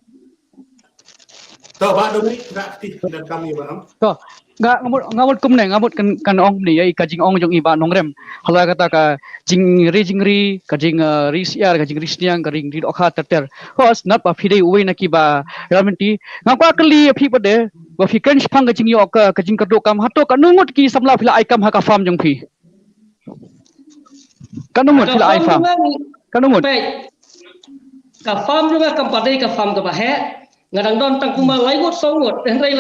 A: to ba do ni nak aktif dan kami ba
C: to ngamut kum ne ngamut kan ong ni ai kajing ong jong iba nongrem hala kata ka jingri kajing risiar kajing risniang karing di okha terter hos nap pa phidei uwe na ki ba realmente ngakwa kali phi pade ba phi kan phang kajing yo ka kajing kadok kam hato kanungut ki samla phila ai kam ha ka farm jong phi kanungut phila ai farm kanungut
B: ka farm juga kam padai ka farm ka bahe ngadang don tang kuma laigot songot henrai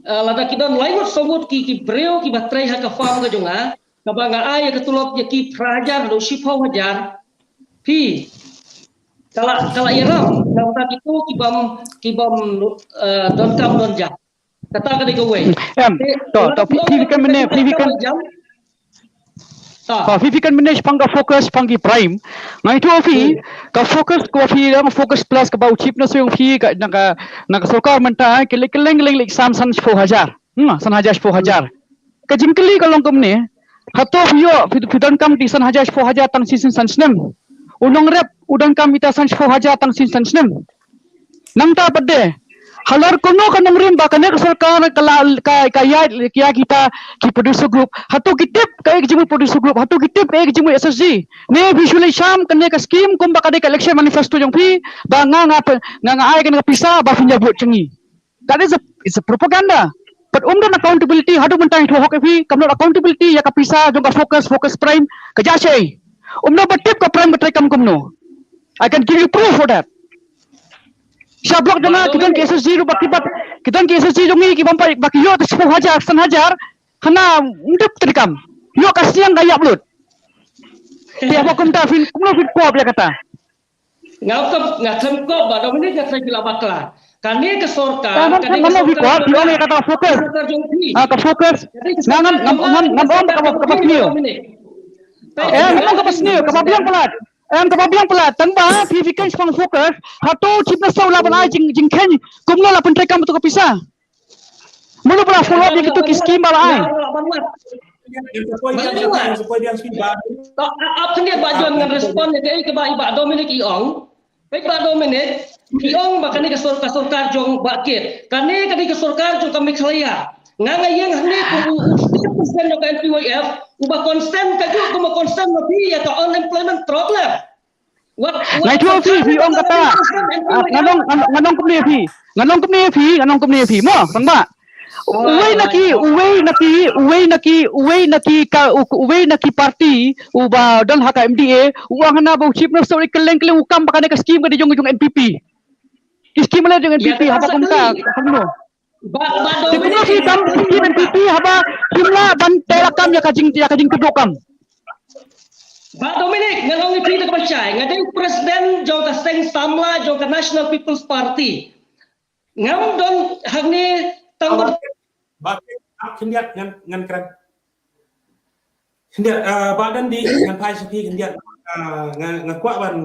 B: lada kidon laigot songot ki breo ki batrai ha ka farm ka jonga ka banga ay ka tulop ya ki prajar do shipho hajar pi kala iram nang ta kitu ki bam don kam don ja kata ka dei we
C: to phi kan mene phi kan Fifi kan manage pangga fokus panggi prime. Ngai tu fi ka fokus ko fi ang fokus plus ka bau cheapness yung fi ka naka sarkar menta keleng exam san 4000. San 4000. Ka jingkeli ka long kumne hato yo fidan kam di san 4000 tang season san snem. Unong rep udan kam ita san 4000 tang season snem. Nang ta pade halar kono kanong rin ba kanek sarkar kaya kita ki producer group hatu kitip kay jimu producer group hatu kitip kay jimu SSG ne visually sham kanek ka scheme kum ba kadek election manifesto jong pi ba nga ay kan pisa ba finya buat cengi that is it's a propaganda but umdan accountability hadu mentang itu hok fi kamno accountability ya ka pisa jong ka focus prime ka jashay batip ka prime betray kam kumno I can give you proof for that Syablok dana kita kisah zero bakibat kita kisah zero ni kita baki yo 10,000 1,000 hana untuk terikam yo kasihan gaya belut tiap hukum ta fin kumno fit ko dia kata
B: ngakem ko ba do ni ngatrai bila bakla kani ke sorka
C: kani ke sorka yo ni kata fokus ka fokus ngan ka pasniyo ngan ka pasniyo ka bilang pelat kapabilang pala tanpa fifikan spang fokus hato chipna saula bana jing ken kumno la pentrekam betul kapisa mulu pala follow up itu kiskim bala ai
B: apa dia bajuan dengan respon ke ba Dominic Iong baik ba Dominic Iong bakani ke sorkar jong bakit kani ke sorkar jong kami khalaya ngangayang hane ku persen jong NPYF ubah konsen kaju kuma konsen lebih ya to unemployment problem
C: Ngai tu fi om kata nganong kumne fi mo tangba uwei naki parti uba dan haka MDA uang hana bau chip no sorry keleng ukam bakane ka scheme ka di jong NPP scheme le jong NPP haba kumta kamno Tikuna fi kam scheme NPP haba jumla ban telakam ya kajing kedokam
B: Pak Dominic, ngalong ipin ka percaya, ngadeng presiden jong ka seng samla jong ka National People's Party. Ngam don hagni tangod
A: bakit hindiat ngan kran hindiat badan di ngan pai sapi hindiat ngan kwa ban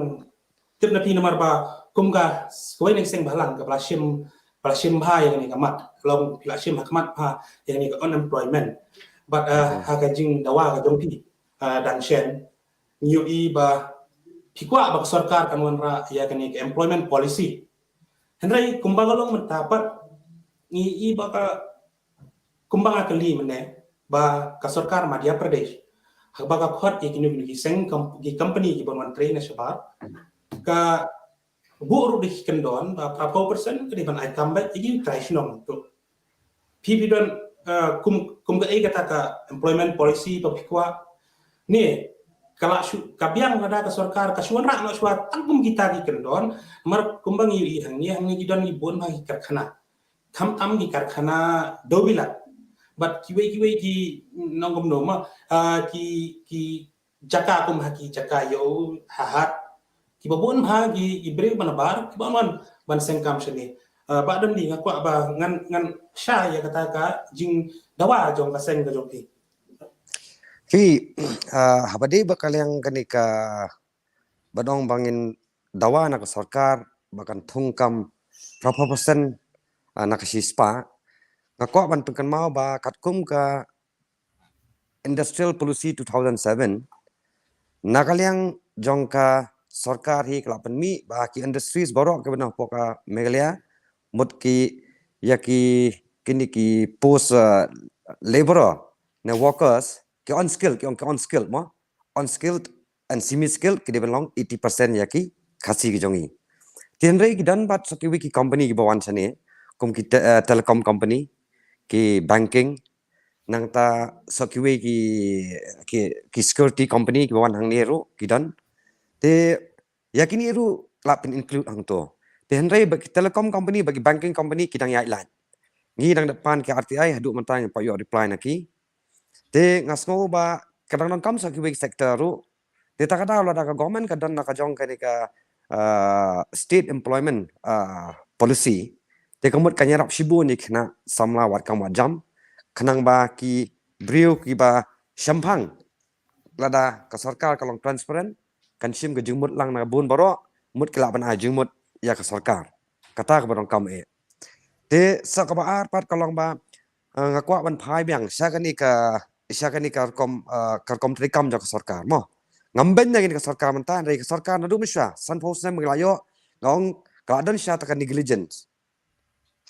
A: tip na pi nomor ba kumga koi ning seng balang ka palashim bha yang ni kamat long palashim hakmat pha yang ni ka unemployment but hakajing dawa ka jong pi dan shen new ba pikwa ba sarkar kanwan ra ya kani employment policy henry kumbagalong mentapat ni ba ka kumbang akali mene ba ka sarkar Madhya Pradesh ba ka khot ikinu ki seng company ki banwan train sabar ka buru di kendon ba 4% ke ban ai tambah iki traitionong to pipi don kum ga kata ka employment policy ba pikwa ni kalau kabiang ada ke sarkar kasuan rak no suat tangkum kita ki kendon mar kumbang yu hang gidon ni bon ma karkhana tham tam ki karkhana dobilat but kiwe ki nongom no ma ki jaka kum haki jaka yo hahat ki babon ha ki ibre manabar ki ban sengkam sini badan di ngakwa ba ngan sha ya kata ka jing dawa jong ka seng ka joki
E: Fi habade bakal yang kenika badong bangin dawa nak sarkar bahkan thungkam berapa persen nakasispa ngakwa ban pengkan mau ba katkum ka industrial policy 2007 nakaliang jongka sarkar hi kelapan mi ba ki industries borok ke benah poka Meghalaya mut ki yaki kini ki post labor na workers ki on skill mo unskilled and semi skilled ki belong 80% yaki khasi ki jongi tienrei ki dan bat soki wiki company ki bawan sane kum ki telecom company ki banking nang ta sokiwe ki security company ki bawan hang neru ki dan te yakini ru lapin include hang to te henrei bagi telecom company bagi banking company kidang yai lan ngi dang depan ki RTI hadu mentang pa yo reply naki te ngasmo ba kadang nang kam sokiwe sector ru te takada la da government kadang nak jong ka ni ka state employment policy te kamut kanyarap shibu ni kena samla wat kam jam kenang ba ki brio ki ba shampang lada ka sarkar kalong transparent kan sim ke jengmut lang na bun baro mut kela ban a jengmut ya ka sarkar kata ka barong kam te sa ka ba ar pat kalong ba ngakwa ban phai byang sa ka ni ka kom trikam ja ka sarkar mo ngamben na ka sarkar man tan re ka sarkar na du misha san phos na menglayo ngong ka dan sya ta ka negligence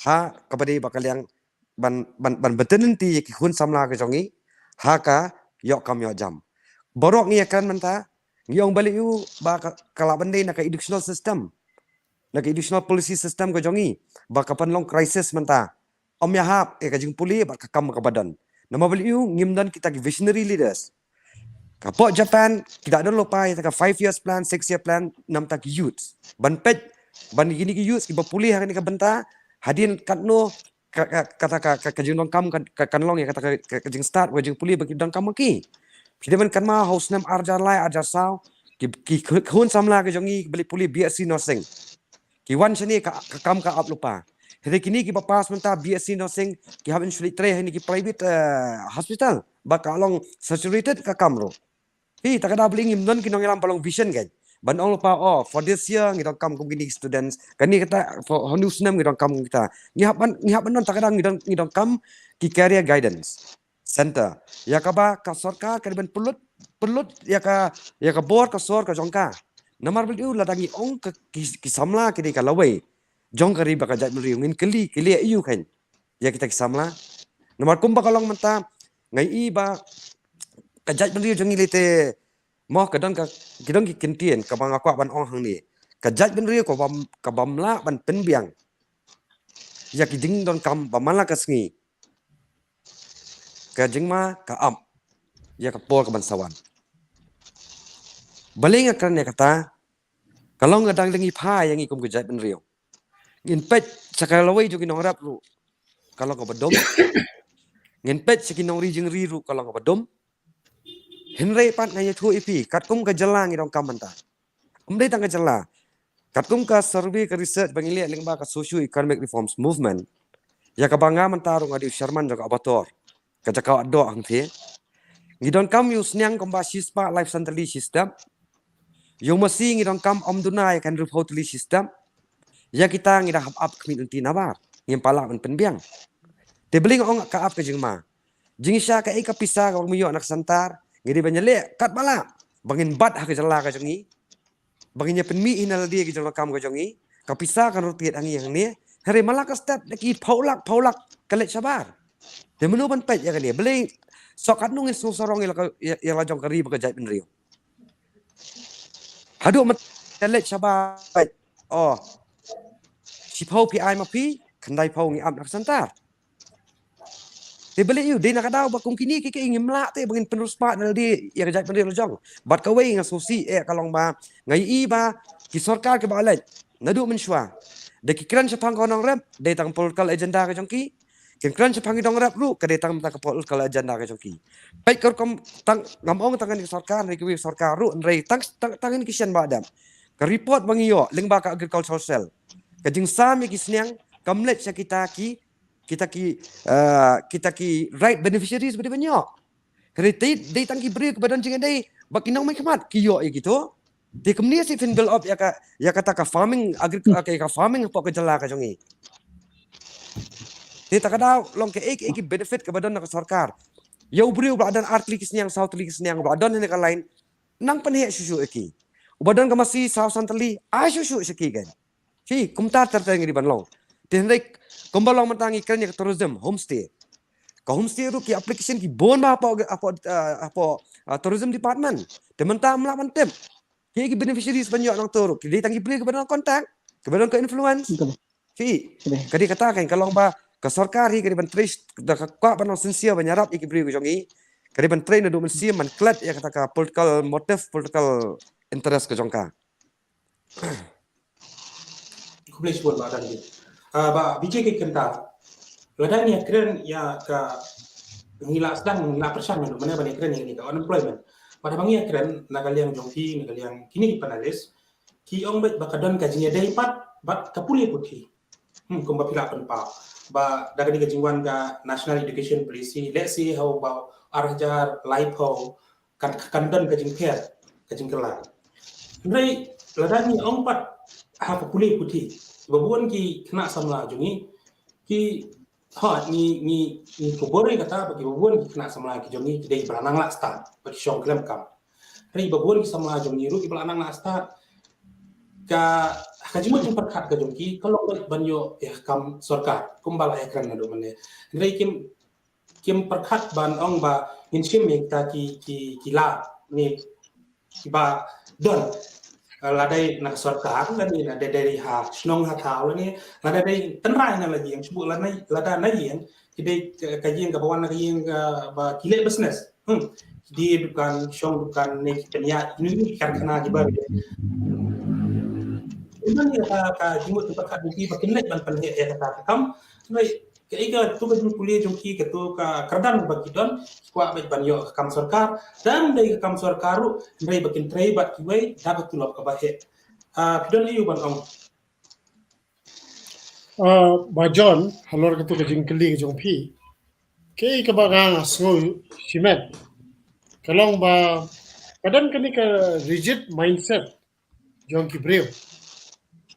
E: ha kabadi bakaliang ban betenenti ki hun samla ke jongi haka yok kam yo jam borok ni akan menta ngiong balik yu ba kala bende na ka educational system na ka educational policy system ke jongi ba kapan long crisis menta om ya hap ka jing puli ba ka kam ka badan nama balik yu ngimdan kita ki visionary leaders kapok Japan tidak ada lupa ya ka 5 years plan 6 year plan nam tak youth ban pet ban gini ki youth ki ba puli hari ni ka benta hadin katno kata kajing dong kam kan long ya kata kajing start wajing puli bagi dong kam ki pideman kan ma house name arjar lai arjar sao ki hun samla ke jongi beli puli BSc nursing ki wan sini ka kam ka up lupa hari kini ki papas menta BSc nursing ki haben shuli tre ni ki private hospital ba ka long saturated ka kam ro hi takada beli ngimdon ki nong ilam palong vision kan ban ong lupa for this year ngidong kam kum gini students kani kata for honus nam ngidong kam kita ngihap non takadang ngidong kam ki career guidance center ya kaba ka sarkar kan ben pelut ya ka board ka sor ka jongka namar beliu ladangi ong ki samla ki ka lawai jong kari ba ka jat beliu ngin keli ayu kan ya kita ki samla namar kum ba kalong menta ngai i ba ka jat beliu jongi lete mo kadang ki kentien ka bang akwa ban ong hang ni ka jat ben rio ko bam la ban pen biang ya ki ding don kam ba mala ka sngi ka jing ma ka am ya ka pol ka ban sawan baling akan ya kata kalau ngadang lengi pha yang ikum ka jat ben rio ngin pet sakalawai jo ki nong rap ru kalau ka badom ngin pet sikinong ri jing ri ru kalau ka badom Henry pat ngaya thu ipi katkum ka jala ngi dong kamanta umdai tang ka jala katkum ka survey ka research bangilia lingba ka socio economic reforms movement ya ka banga mantarung adi Sherman jaga abator ka jaka ado ang the ngi dong kam use nyang komba sispa life centrally system yung masi ngi dong kam omdunai kan reportly system ya kita ngi dah up community nabar ngim pala ban penbiang te beling ong ka up ka jingma jingsha ka ika pisa ka muyo anak santar ngiri banyale kat bala bangin bat ha kejala ka jongi banginnya penmi inal dia ke jala kam ka jongi kapisa kan rutiat angi yang ni hari malaka step ki paulak kalet sabar de menu ban pet ya kan dia beli sokat nungin sorong ya la jong kari ba jait benrio hadu mat kalet sabar si pau pi ai ma pi kandai pau ngi am nak santar te beli yu de nak daw ba kung kini ki ingim la te bangin penerus pa na di ya jat pendiri jong bat kawai nga susi kalong ba ngai i ba ki sarkar ke balet nadu menshwa de ki kran sapang konong rep de tang political agenda ka jongki ki kran sapang dong rep lu ka de tang ta political agenda ka jongki pai kor kom tang ngamong tangan ki sarkar ni ki sarkar ru rei tangin ki sian ba adam ka report bangiyo lingba ka agricultural cell ka jing sami ki sniang kamlet sa kita ki right beneficiaries beri banyak. Kereta dia tangki beri kepada jeng dai bakinang mai kemat kiyo gitu. Dia kemudian si build up ya kata ka farming agriculture ka farming apa ke jala ka jongi. Dia tak ada long ke benefit ke badan nak sarkar. Ya ubri ubladan art league yang south league yang ubladan ni lain nang penhe susu eki. Ubadan ka masih south centrally susu seki kan. Si kumtar tertang di banlong. Tenrek kumbalong mentangi kan yang tourism homestay. Ka homestay tu ki application ki bon apa tourism department. Tementang melawan tem. Ki beneficiaries banyak nang tu. Ki tangi beli kepada kontak, kepada ke influence. Si kadi katakan kalau ba ka sarkari kadi ban trace da ka kwa ban sincere banyarap iki bri jongi. Kadi ban train do mensia man klat ya kata ka political motive, political interest ke jongka.
A: Kublai sebut ba dan ba bijak ke kenta. Ladan ya keren ya ka ngila sedang ngila persan do mana bani keren ni ka unemployment. Pada bangi ya keren nagal yang jongki nagal yang kini panalis ki ong bet bakadon kajinya dari pat bat kapuli putih. Kumba pila penpa ba daga diga jingwan ga national education policy let's see how about arjar life how kan don ka jing pair ka jing kala ndai ladani ong pat ha kapuli putih babuan ki kena samla jungi ki ni kubore kata bagi babuan ki kena samla ki jungi ki dei beranang la start bagi syong klem kam ri babuan ki samla jungi ru ki beranang la start ka kajimu jumpa kat ka jongki kalau banyo ya kam sarkar kumbala ya kran do mane ngai kim perkhat ban ong ba insim ta ki la ni ba don ladai nak sarkar dan ni ada dari ha snong ha taw ni ladai tenrai na lagi yang sebut lada na yang kidai kajian ka bawan kajian ba kile business di dukan syong dukan ni kenya ini karkhana di bar Iman ya ka jimut tu pakat buki bakin naik ban panhe ya kata kam nai ke iga tu baju kuliah jongki ke tu ka kerdan bagi don kwa bet ban yo kam sarkar dan dai kam sarkaru nai bakin trai bat kiwai dapat tulap ka bahe pidon iu ban ong
D: Ba John halor ke tu ke jingkeli ke jongpi ke bagang asngo simet kalong ba kadang kini ka rigid mindset jongki breu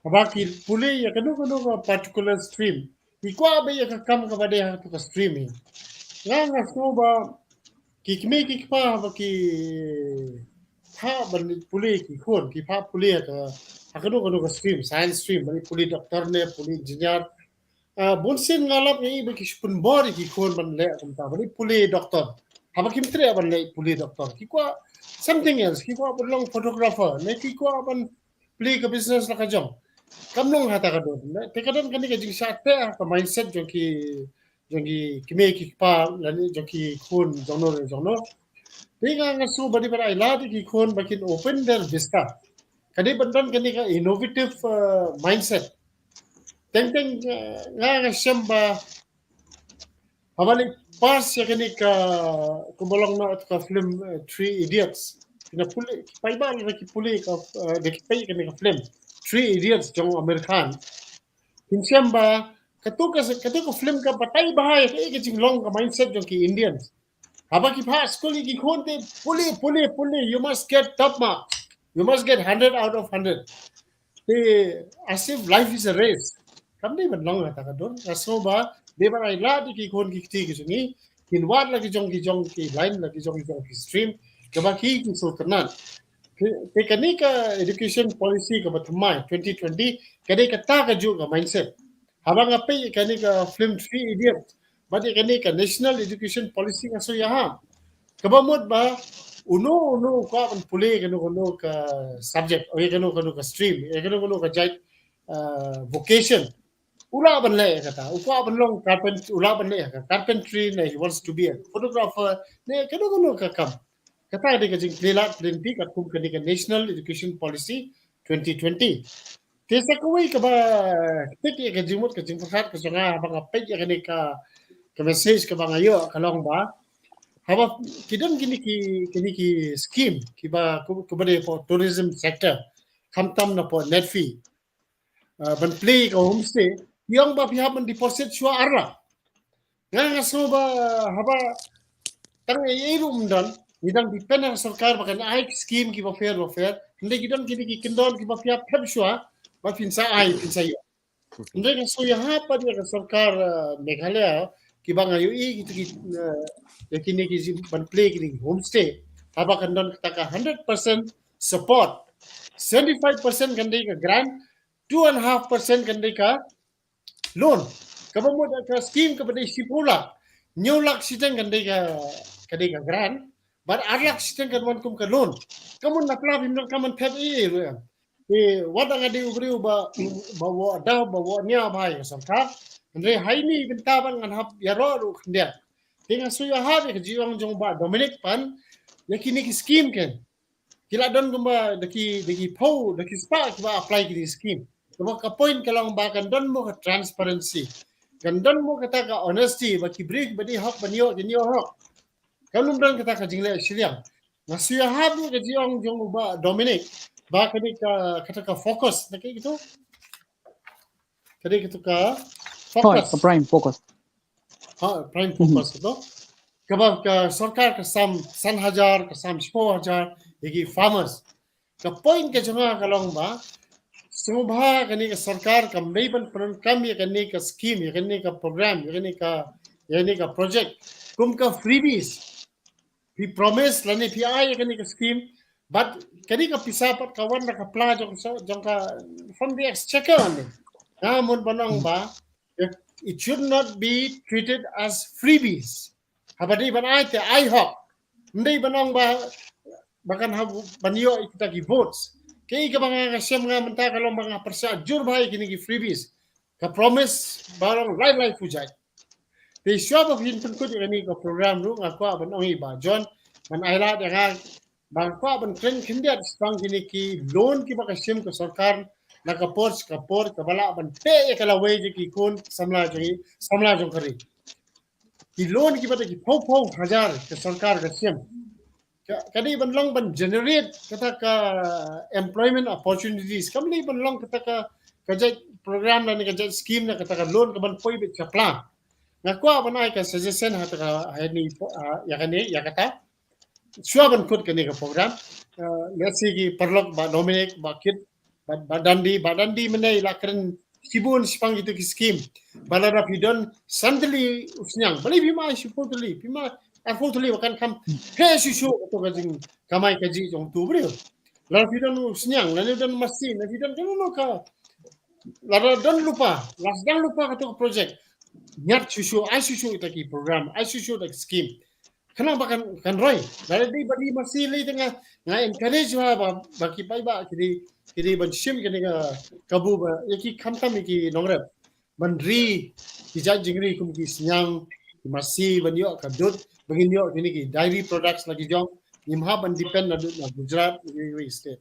D: abaki puli ya kanu ka particular stream ikwa be ya kam ka bade ha tu ka streaming nga asngo ba kikme kikpa ba ki ha ban puli ki khon ki pa puli ka kanu ka stream science stream bani puli doctor ne puli engineer bunsin ngalap ni bagi spun bor ki khon ban le kumta bani puli doctor haba kimtre ban le puli doctor ki kwa something else ki kwa long photographer ne ki kwa ban puli ka business la ka jong kamnong hata ka don te kadon kani ka jing sate ka mindset jongi kime ki pa lani jongi khon jono tinga ngasu badi bara iladi ki khon bakin open their vista kadi bandan kani ka innovative mindset teng nga shamba habali pas ya kani ka kumbolong na ka film Three Idiots kina puli paiba ki puli ka de pai kani ka film Three Idiots jong American Insyamba katuka film ka patay bahay ke jinglong ka mindset jong ki Indians haba ki pa school ki khonte puli you must get top mark you must get 100 out of 100 te as if life is a race kamni ban long ta ka don aso ba de ba ai la ki khon ki ti ki sungi kinwat la ki jong ki line la ki jong ki stream ka ba ki so tanan Tekanika education policy ka batamai 2020 kadai kata ka juga mindset. Habang apai kanika film Three Idiots. Badi kanika national education policy ka so yaha. Kabamot ba uno ka kan puli kanu ka subject o kanu ka stream kanu ka jait vocation. Ula ban le kata ukwa ban long carpentry he wants to be a photographer ne kanu ka kam. Kata ada kajing kelat plenty kat kum kani National Education Policy 2020. Tesa kuwi ka ba tik ya kajimut kajing perhat ka sanga bang apay ya kani ka message ka bang ayo kalong ba. Haba kidon kini ki scheme ki ba kubade for tourism sector kamtam na po net fee. Ban play ka homestay yang ba pihak men deposit shua arla. Nga so ba haba tang irum dan Idang depend sarkar bakan ai scheme ki ba fair hindi gidon kini ki kendon ki ba fiap phab shwa ba pinsa ai pinsa yo Hindi so यहाँ पर ये सरकार मेघालय की bang ayu gitu ya kini ki ban play kini homestay haba kan don taka 100% support 75% kan dei ka grant 2.5% kan dei ka loan kaba mo ka scheme ka dei sipula new lak siteng kan dei ka grant but arlak siteng kan wan kum ka loan kamun nakla bim kamun pet wada nga di ubri ba wo da ba wo nya ba sarkar andre haini bintaban ngan hap yaro ru khndia tinga suya ha ke jiwang jong ba Dominic pan yakini ki scheme ken kila don gumba daki pau daki spa ba apply ki scheme kuma ka point kalang ba kan don mo ka transparency kan don mo ka honesty ba ki break ba di hak ba niyo hak kalum don kata ka jingle shiliang na suya ha ke jiwang jong ba Dominic ba kani ka fokus na kayak gitu ka fokus
C: ke prime focus.
D: prime focus itu kaba ka sarkar ka sam 1,000 ka sam 10,000 yagi farmers ka point ka janga kalong ba sumubha kani ka sarkar ka mayban pan kam ya kani ka scheme ya kani ka program ya kani ka project kum ka freebies we promise lani PI ya kani ka scheme but kani ka pisapat kawan na ka pla jong ka from the exchequer ani namun banang ba it should not be treated as freebies habadi banai te I hope ndai banang ba bahkan banyo kita ki votes kay ka mga kasyam nga menta kalong mga persa jur bahay kini ki freebies ka promise barang live pujay they show of hin pun kani ka program ru nga ko ban ongi ba John man ayla nga bang ko ban kren kindia spang kini ki loan ki bakasim ko sarkar nakapor kabala ban pe kalaway ki kun samla jong kari ki loan ki bata ki pau hajar ke sarkar kasim kadi ban long ban generate kata ka employment opportunities kamli ban long kata ka kajat program na ni kajat scheme na kata ka loan ka ban poi bit ka plan ngakwa ban ay ka suggestion hata ka ni ya kata Suaban kut kani ka program let's say ki perlok ba Dominic ba kit ba dandi menai lakren sibun sipang itu ki scheme balada pidon sandali usnyang bali bima siputuli bima unfortunately wakan kam he susu to gajing kamai kaji jong tu brio la pidon usnyang la don masi na pidon kan ka la don lupa las dan lupa ka to project nyat susu ai susu itaki program ai susu tak scheme kenapa kan Roy dari di bagi masih li tengah encourage ba baki pai ba kiri ban sim kini kabu ba yaki kamtam ki nongrep bandri ki jingri kum ki sinyang masih ban yo kadut bangin yo kini ki dairy products lagi jong nimha ban depend na Gujarat ni state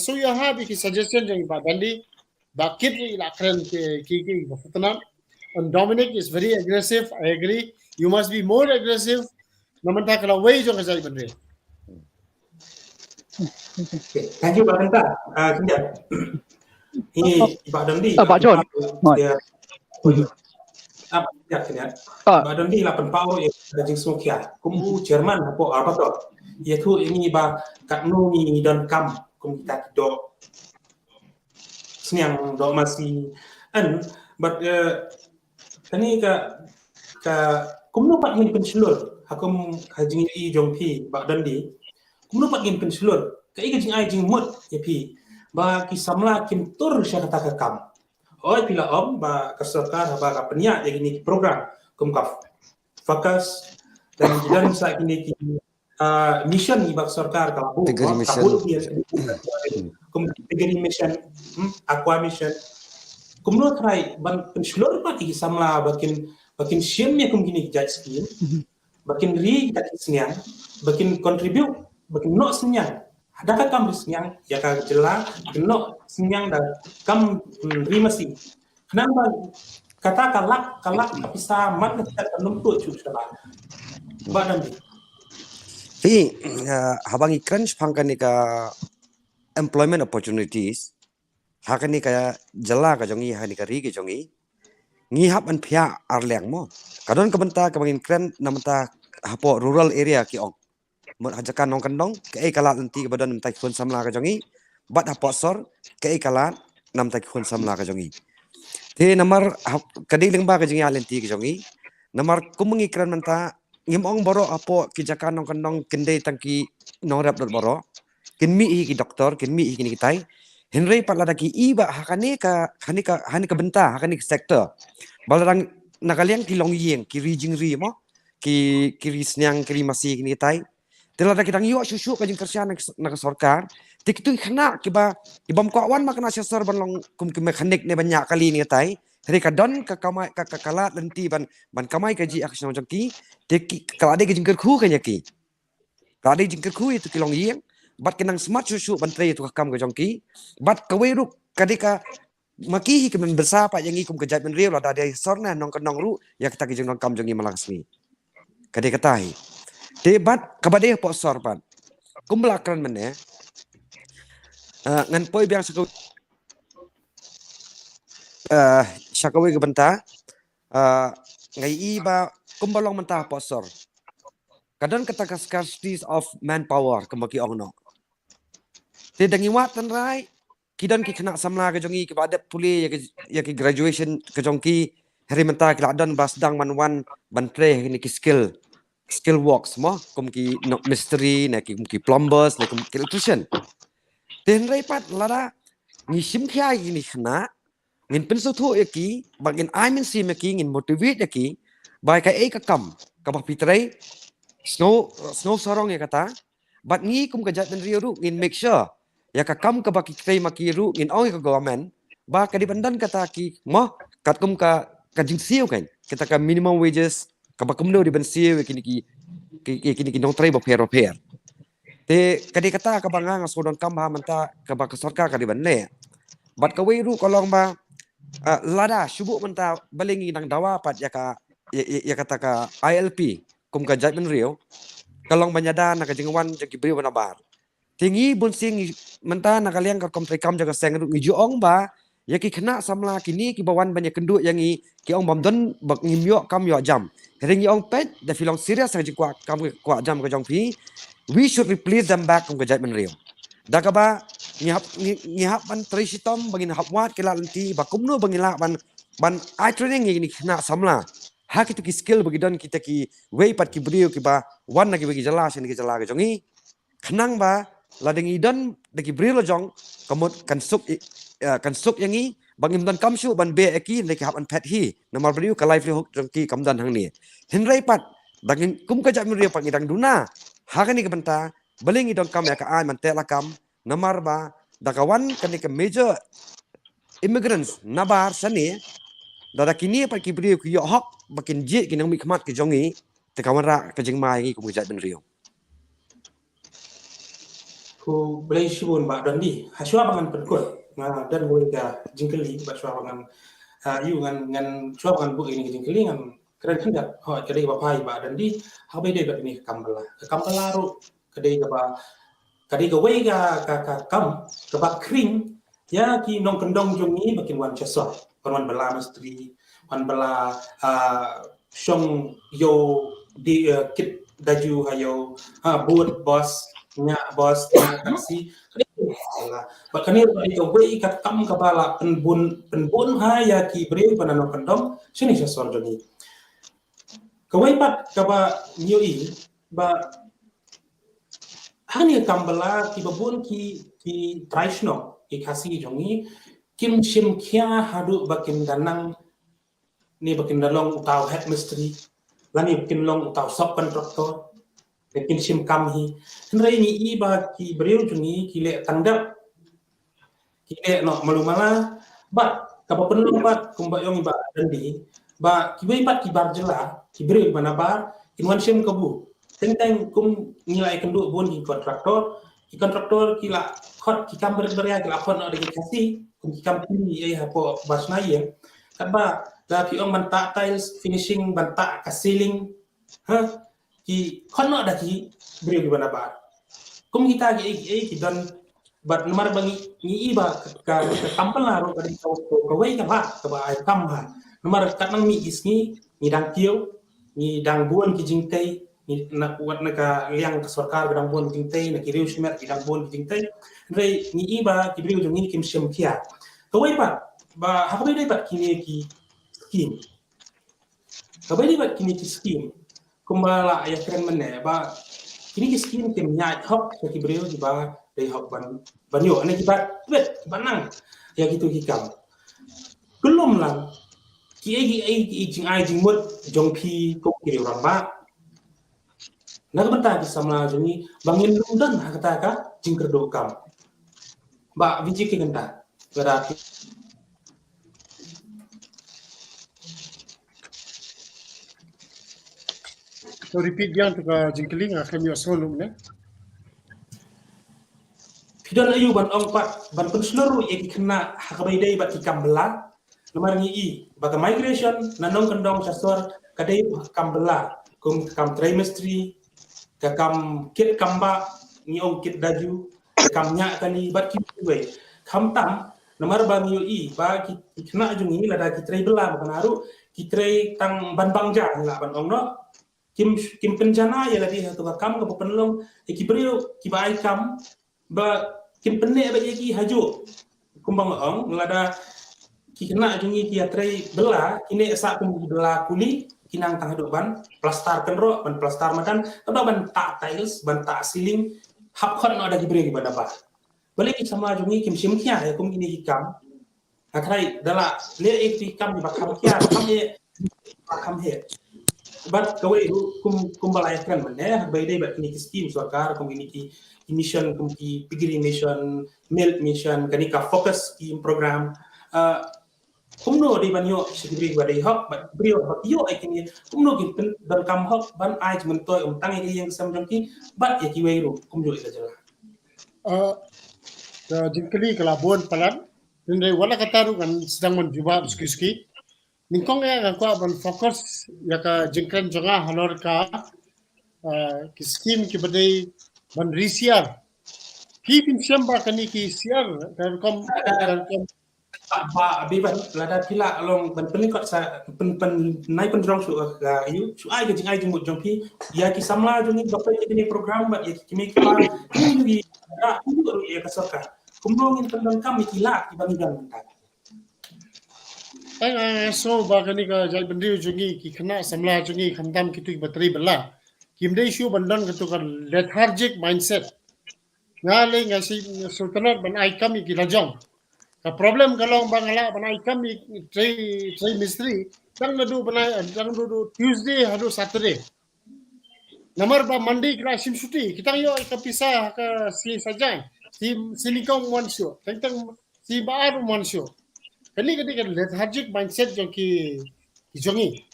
D: so you have ki suggestion jang ba dandi ba kit la kren ki futana and Dominic is very aggressive I agree you must be more aggressive naman ta kala way jong kasay bandre
A: Okay, thank you Pak Renta. Kinjat. Ini Pak Dondi.
C: Pak John.
A: Ya, kinjat. Pak Dondi 8 pau ya jing smokia. Kumu Jerman apa to? Yaitu ini ba katno ni don kam kum kita do seniang do masih but tani ka kumno pat ngin pensilur hakum hajing i jong pi Pak Dondi kumno pat ngin pensilur kai jing ai jing mut ya pi ba ki samla kim tur sya kata ka kam oi pila om ba kasarkar ba ka penya ya gini program kum ka fokus dan jidan sa kini ki mission ni ba sarkar ka bu kum pigeri mission aqua mission kumno try ban pensilur pat ki samla bakin siem ya kum gini judge scheme bakin ri kat senian bakin contribute bakin no senian ada kam senian ya ka jela no senian dan kam ri masih kenapa kata kalak bisa mat kita penentu juga badan di
E: Pi habang ikran pangkan ka employment opportunities hakani ka jela ka jongi hani ka ri ka jongi ngihap an pia arleng mo kadon kabenta kabangin kren namata hapo rural area ki ong mon hajakan nong kandong ke kalat nanti kabadon namta kun samla ka jongi bat hapo sor ke kalat namta kun samla ka jongi Te namar kadiling ba kajing ya lenti kijongi. Namar kumungi kran manta ngimong boro apo kijakan nong kanong kendai tangki nong rap dot boro. Kinmi ki doktor, kinmi kini kitai. Henry palada ki iba hakani ka benta hakani ka sektor. Balarang nakaliang ki long yeng ki rijing ri mo ki risnyang ki masih kini kitai. Tilada kitang yo susu kajing kerja nak sorkar. Tikitu kena kiba ibam kawan makna sesar ban long kum mekanik ne banyak kali ni kitai. Hari kadon ka kamai ka kalat lenti ban kamai kaji aksyon jangki. Teki kalade kajing kerku kanya ki. Kalade jing kerku itu ki long yeng. Bat kenang smart susu bantai tu kakam ke jongki bat kaweruk kadika makihi kemen besar pak yang ikum kejat men real ada sorna nong kenong ru ya kita kijeng nong kam jongi malaksmi kadika tai debat kabade po sorpan kumlakran mene ngan poi biang sakawe ke benta ngai iba kumbalong mentah po sor kadang kata scarcity of manpower kemaki ongno te dangi watan rai kidan ki kena samla ke jongi ki badat puli ya ki graduation ke jongki hari menta ki ladan basdang manwan bantre ni ki skill works mo kum ki no mystery na ki plumbers na ki electrician ten rai pat lara ni sim khia ni khna ngin pensu thu ya ki bagin I mean sim ki ngin motivate ya ki bai ka ka kam ka ba pitrai snow sorong ya kata but ngi kum ka jat den riu ngin make sure ya ka kam ka baki kay makiru in ong ka government ba ka dibandan kata ki mo kat kum ka jing siu kan kita ka minimum wages ka ba kum no di ban siu kini ki nong trai ba per te ka di kata ka banga nga sodon kam ha manta ka ba ka sarkar ka di ban ne bat ka weiru kolong ba lada subu manta balingi nang dawa pat ya kata ka ILP kum ka jat ben rio kalong banyada na ka jingwan jagi beri wana bar tinggi bunsing menta nakaliang ka komtrekam jaga seng ngi ong ba ya ki kena samla kini ki bawan banyak kenduk yang ki ong bamdon bak ngimyo kam yo jam hering ong pet da filong serious ka jikwa kam kwa jam ka jong pi we should replace them back kum gajat men real da ka ba ngihap ban trisitom bangin hapwat kila lenti ba kumno bangila ban I training ni kena samla ha kitu ki skill bagidon kita ki way pat ki brio ki ba wan na ki bagi jelas ni ki jala ka jongi kenang ba ladeng idan deki brilo jong kamut kan suk yangi bangim dan kamsu ban be eki leki hapan pet hi namar beriu ka livelihood jongki kamdan hang ni hinrai pat daging kum ka jam riu pangidang duna hakani ke benta beling idong kam ya ka ai man tela kam namar ba dakawan kan ke major immigrants nabar sani dada kini pat ki beriu ki yo hok bakin je kinang mi khamat ki jongi te kawan ka jingmai ngi kum ka jat ben riu
A: ku belai shibun ba dan di haswa bangan penkut dan gue ga jingkeli ba shwa bangan yu ngan shwa bangan bu ini jingkeli ngan keren hendak kadai ba pai ba dan di habai dei ba ini kambala ru kadai ga wei ga kam ga ba kring ya ki nong kendong jongi bakin wan chaswa wan bala mistri wan bala shong yo di kit daju hayo buat bos nya bos taksi bakani di ka wei kat kam ka bala penbun ha ya ki bre panano kandom sini sa sor joni ka wei pat ka ba nyo i ba hani kam bala ki babun ki traishno ki khasi jongi kim shim kya hadu bakin danang ni bakin dalong utaw headmistress lani bakin long utaw sub contractor lekin sim kam hi henrai ni iba ki breu juni ki le tanggap ki le no malumala ba kapa penung ba kumba yong ba dandi ba ki bei pat ki bar jela ki breu mana bar inwan sim kabu teng kum nilai kendu bon ki kontraktor ki la khot ki kam beria ki la khot no de kasi kum ki kam ni ha po basna ye kat ba da ki ong banta tiles finishing banta ka ceiling ha ki kono da ki beri di mana ba kum kita ki don bat nomor bangi ni iba ka kampal laro ka di ka wei ka ba ai kam ha nomor katnang mi isni ni dang kieu ni dang buon ki jingtai ni na kuat na ka liang ka sarkar ka dang buon jingtai na ki riu simet ki dang buon jingtai rei ni iba ki beri jong ni kim sim kia ka wei pa ba hakabai dai bat kini ki scheme hakabai dai bat kini ki scheme kumbala ya keren mene ba kini ki scheme kim nya hok ki brio di ba dai hok ban yo ane ki bat bet banang ya gitu ki kam belum lang ki ai jing mut jong pi ko ki orang ba nak benta di sama jungi bangin lundan kata ka jing kerdo kam ba viji ki genta berarti
D: So repeat yang tu ka jingkeling akan yo solum ne.
A: Pidon ayu ban ong pat ban pun seluruh yang kena hakabai dai bat ikam bela nomor ni baga migration nanong kendong sasor kadai kam bela kum kam trimestry ka kam kit kamba ni ong kit daju kam nya kani bat ki bai kam tam nomor ba ni ba ki kena jungi lada ki trai bela banaru ki trai tang ban bangja la ban ong no kim penjana ya ladi tu kam ka penlong ki brio ki bai kam ba kim penne ba ki haju kumbang ong lada ki kena jungi ki atrai bela kini esa kum bela kuli kinang tang ban plastar kenro ban plastar makan kada ban tak tiles ban tak ceiling hap khon no ada ki brio ki bada ba balik ki sama jungi kim sim kya ya kum kini ki kam akrai dala le ek ti kam di bakam kya kam ye bakam he but kawai kum balai kan mana bai dai bat ni scheme sarkar kum ini ki mission kum ki pigiri mission milk mission kani ka focus ki program kum no di banyo sigri ba dai hok bat brio hok yo ai kini kum no ki dal kam hok ban ai men toy tang ki yang sam jam ki bat ya ki wei ru kum jo ita jala
D: Jingkeli kelabon palan nindai wala kataru kan sedang menjubah ski Ningkong ya ka ban fokus ya ka jingkren jonga halor ka ki scheme ki badai ban risiar ki pin syamba kani ki siar dan kom
A: ba biban lada pila along ban penikot sa pen nai pendrong su ga yu su ai ga jing ai jing jong pi ya ki samla jungi bakal ini program ba ya ki me ki pa ki ga ku ya ka soka kumrongin pendang kami kila ki bangan mentak
D: so bagani ka jai bandri jungi ki khana samla jungi khandam ki tu batri bala kimdei shu bandan ka tu ka lethargic mindset ngale ngasi sultanat ban ai kami ki lajong ka problem kalong bangala ban ai kami trai mistri tang nadu banai tang nadu Tuesday hadu Saturday namar ba Monday kira sim suti kita yo ka pisah ka si sajang si silikong one show tang si baar one show kali kan lethargic mindset yang ki jongi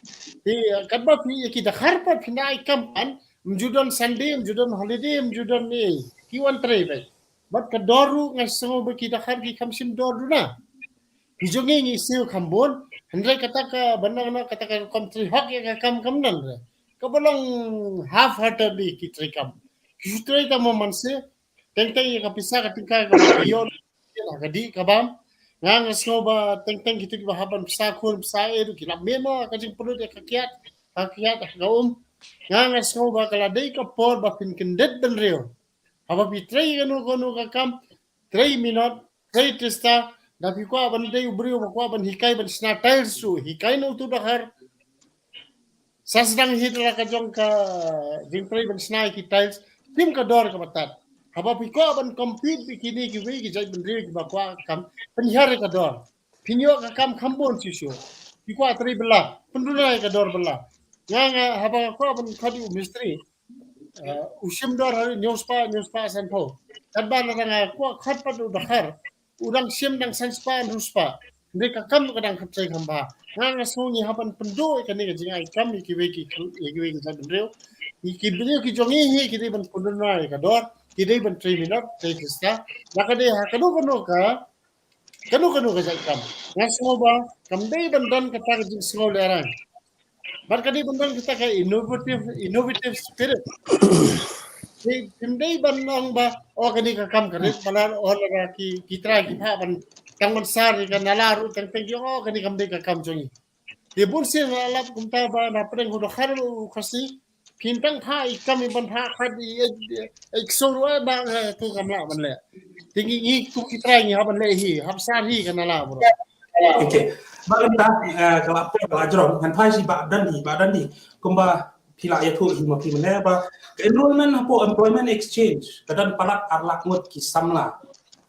D: ti kadba pi ki dakhar pa pinai kampan mjudan Sunday mjudan holiday mjudan ni ki wan trai bai bat ka doru ngaso ba ki dakhar ki kamsim doru na ki jongi ni siu khambon handrai kata ka banang na kata ka country hak ya kam nan re ka bolong half heartedly ki trai kam ki trai ta mo manse tengtai ka pisa ka tingkai ka yo ka di ka bam ngang ba teng gitu ba haban psa khur psa eru kila memo ka jing perlu de kakiat gaum ngang ba kala dei ka por ba pin kendet ben reo haba pi trei ganu ka kam 3 minute 3 testa da pi ko ban dei ubrio ko ban hikai ban sna tiles su hikai no tu dahar sasdang hidra ka jong ka jing prei ban sna ki tiles tim ka dor ka batat haba pi ko ban compete bikini ki we ki jai ban reo ki ba kwa kam penjara ka dor pinyo ka kam khambon sisu pi ko atri bela penduna ka dor bela nga haba ko ban khadi mistri usim dor hari nyospa sanpo kadba na nga ko khat pa du dakhar udang sim dang sanspa ruspa mereka kam kadang khatrai khamba nga so ni haban pendo ka ni jingai kam ki we ki jai ban reo ki brio ki jongi hi ki ban penduna ka dor ki dei ban 3 minute 3 kista lakade ha kanu ka jai kam ngaso ba kam dei bandan kata jing sngol lerang bar kadi bandan kita ka innovative spirit tim dei bandang ba o kadi ka kam karet balar o la ki kitra ki pha ban tang man sar ka nalaru tang yo kadi kam dei ka kam jongi de bun se la kumta ba na preng hu do kharu khasi pintang pha ikam ban pha khadi eksorwa ba tu kamla ban le tinggi ni tu kitra ni haban le hi hapsar hi kana la bro
A: Okey. Baganta kalau apa kalau ajron kan pai si badan di kumba pila ya tu hima pi mana ba enrollment apo employment exchange kadang palat arlak ngot ki samla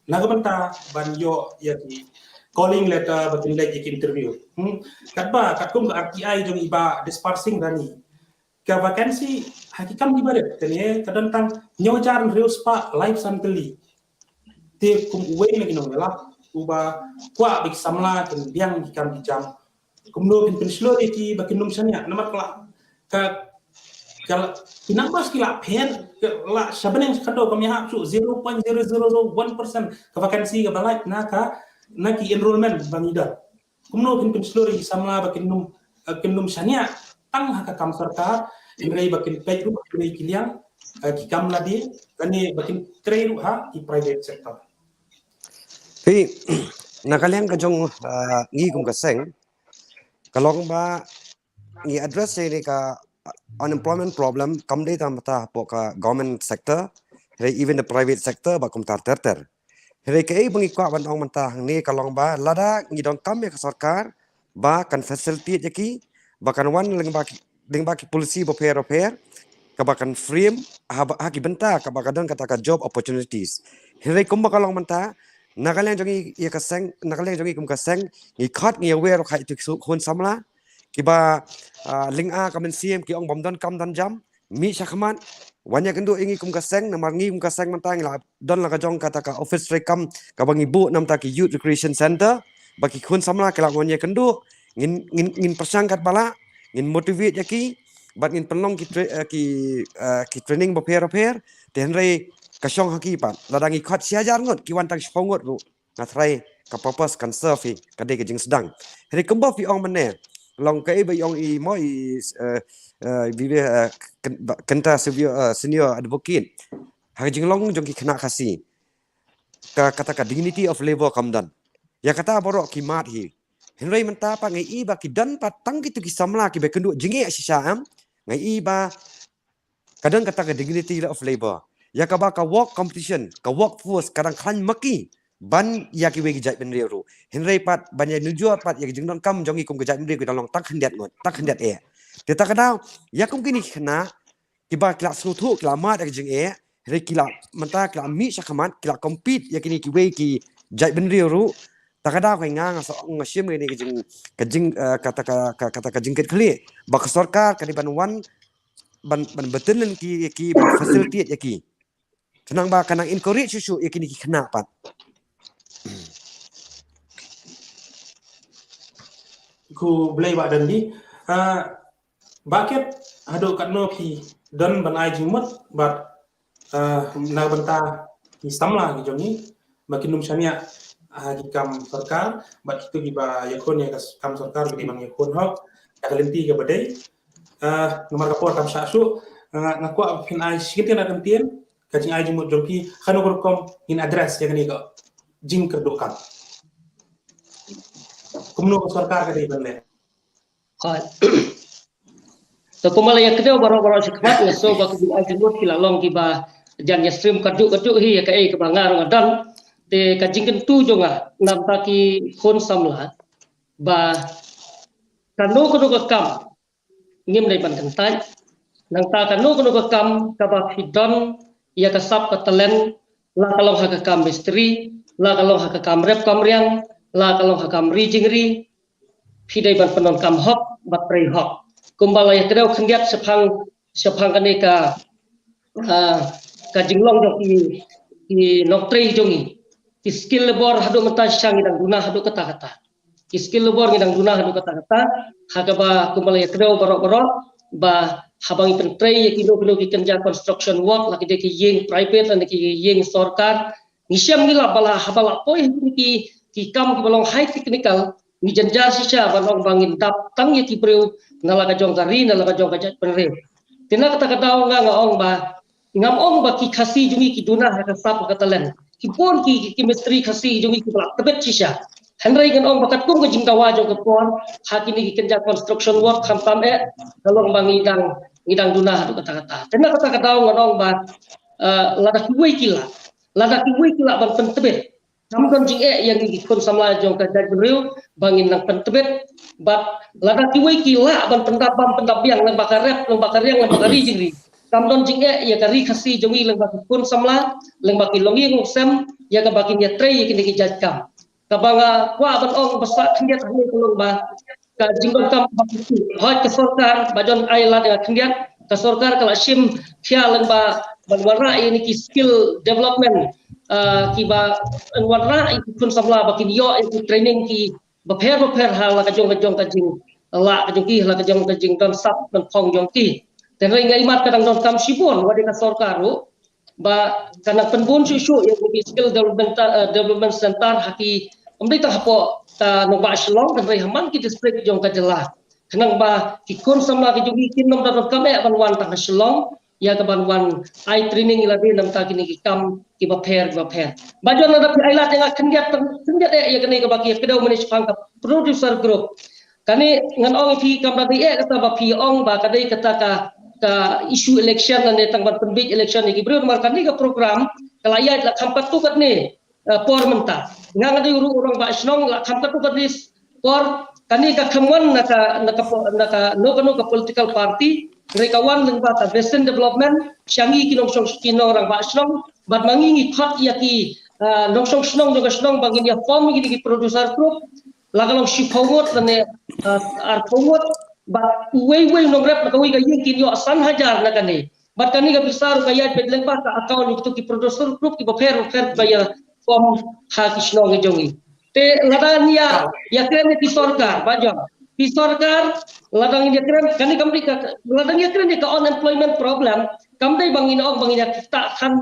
A: nagamanta ban yo ya ki calling letter batin like interview kadba katkum RTI jong iba dispersing rani ka vacancy hakikam di bare tene kadang tang nyojar reus pa life santeli te kum uwe lagi nong la uba kwa bik samla ken biang hikam di jam kumno pin slow ki bakin num sanya nama ka kalau pinambas kila pen la sabeneng kado kami hak su 0.0001% ka vacancy ka balai na ki enrollment bangida kumno pin slow ki samla bakin num sanya tang hak kam sarkar ingrai bakin payru bakin kiliang ki kam ladi kani bakin treru ha di private sector.
E: Pi nakaliang kajong ngi kum kaseng kalong ba ngi address ini ka unemployment problem kam dei tam ta po ka government sector even the private sector ba kum tar ter ke bungi kwa ban ong manta ni kalong ba lada ngi dong kam ya ka sarkar ba kan facility jaki ba kan wan leng ba ki polisi bo pair ka ba kan frame ha ki benta ka ba kadang kata ka job opportunities kum ba kalong manta nakalian jongi ia kaseng nakalian jongi kum kaseng ngi khat ngi aware khai tu khon samla kiba ling a kamen cm ki ong bomdon kam dan jam mi sakman wanya kendo ingi kum kaseng namar ngi kum kaseng mantang la don la ka jong kata ka office rekam ka bangi bu nam ta ki youth recreation center baki khon samla kala wanya kendo ngin persangkat bala ngin motivate yaki bat ngin penlong ki training bo pair ten rei kasyong hakipat ladangi khat siajar ngot kiwan tang spongot ru ngathrai ka purpose kan serve kade ke jing sedang hari kemba fi ong mane long kai ba yong i mo i vive kenta senior advocate ha jing long jong ki khna khasi ka kata ka dignity of labor kamdan ya kata borok ki mat hi henrei menta pa ngai i ba ki dan pa tang ki tu ki samla ki be kendu jingi asisa am ngai i ba kadang kata ka dignity of labor ya ka ba ka work competition ka workforce kadang khan maki ban ya ki wegi jai benre ru henrei pat ban ya nujo pat ya jingdon kam jongi kum gejai benre ku dalong tak hendiat e te ta kadau ya kum kini khna ki ba kla su thu kla ma dak jing e re kila menta kla mi sakamat kila compete ya kini ki wegi jai benre ru ta kadau kai nga so ngasim ni ke jing kata ka jingket khli ba ka sarkar kani ban wan ban betulan ki facility ya ki tenang ba kanang encourage susu ikini kena pat
A: ku blay ba dan di baket hado katno ki don banai jimut bat na banta ki samla ki jongi makin num sania ki kam sarkar bat itu ki ba yakon ya kam sarkar bi mang yakon hok kalenti ke badai nomor kapor kam sasu ngakwa pin ai sikitin akan tien kajing ai jimut jongki khano korkom in address yang ni ko jing kerdokan kumno sarkar ka dei banne
B: so kumala ya kedua baro sikmat so ba ku ai jimut kila long ki ba jan ya stream kaduk hi ya kai ke bangar ngadan te kajing kentu jonga nam ta ki khon samla ba kanu ko kam ngim dai ban kantai nang ta kanu ko kam ka ba hidon ia kasap ke talent la kalong hak kam misteri la kalong hak kam rep kamriang la kalong hak kam rijingri pidai ban penon kam hop bat prei hop kumbala ya kedau khendiat sephang kaneka ka jinglong jok ki noktrei jongi ki skill labor hadu mata sang idang guna hadu kata ki skill labor idang guna hadu kata hakaba kumbala ya kedau borok ba habang pentrei kilo ki kerja construction work lagi de ki yeng private and ki yeng sarkar nisiam gila bala habala poi ki kam ki balong high technical ni janjar sisa balong bangin tap tang ya ki preu nalaga jong kari nalaga jong kajat penre tina kata ong ba ngam ong ba ki khasi jungi ki duna ha sap katalen ki pon ki misteri khasi jungi ki bala tebet sisa Henry kan ong bakat kung kajing kawa jong kepon hakini ki kerja construction work khampam kalong bangidang ngidang duna hadu kata-kata. Tena kata-kata ngong ba lada kuwe kila ban pentebe Namkan jing yang ikut samla jong ka jaj beriu bangin nang pentebet bat lada kiwai kila ban pendap yang nang bakar rep nang bakar yang nang bakari jingri kamdon jing ya kari khasi jongi lang baki kun samla lang baki longi ngusam ya ka baki nya trei kini ki jaj kam kabanga kwa ban ong basa khindiat hne kulong ba ka jingdon kam baki hoj ke sarkar bajon ailat ya khindiat ka sarkar kala sim khia lang ba ban wara ini ki skill development kiba warna ikut samla bakin yo itu training ki beper hal la kajong kajing la kajong kajing dan sap dan phong jong ki dan ringa imat kadang don kam sibon wadi ka sorkaru ba kana penbun susu yang di skill development center haki pemerintah hapo ta no ba shlong dan rai haman ki district jong ka jelah kenang ba ki kun samla ki jogi kinom dan kam e ban wan ta shlong ya kebanwan ai training lagi nam ta kini kam ki baper bajon ada pi ailat yang kendiat ya kini ke baki kedau manis pangkap producer group kani ngan ong pi kam tadi kata ba pi ong ba kadai kata ka isu election dan tang ban penbit election ni bro mar kani ke program kalayat la kampat tu kat ni por menta ngang ada orang ba snong la kampat tu kat ni por kani ka khamwan naka no political party mereka wan lengba ta western development syangi kino orang ba snong bat mangingi khat yaki nongsong snong juga snong bangin ya form gini ki producer group lagalong si phomot ne ar phomot ba way nongrep ka wi ga yin kin yo san hajar na kani bat kani ga besar ga yat bet lengba ka account itu ki producer group ki bafer baya form ha ki snong jongi te ladan ya kene ki sarkar bajang di sarkar ladang ini keren kani kami ladang ini keren ka unemployment problem kami bangin kita kan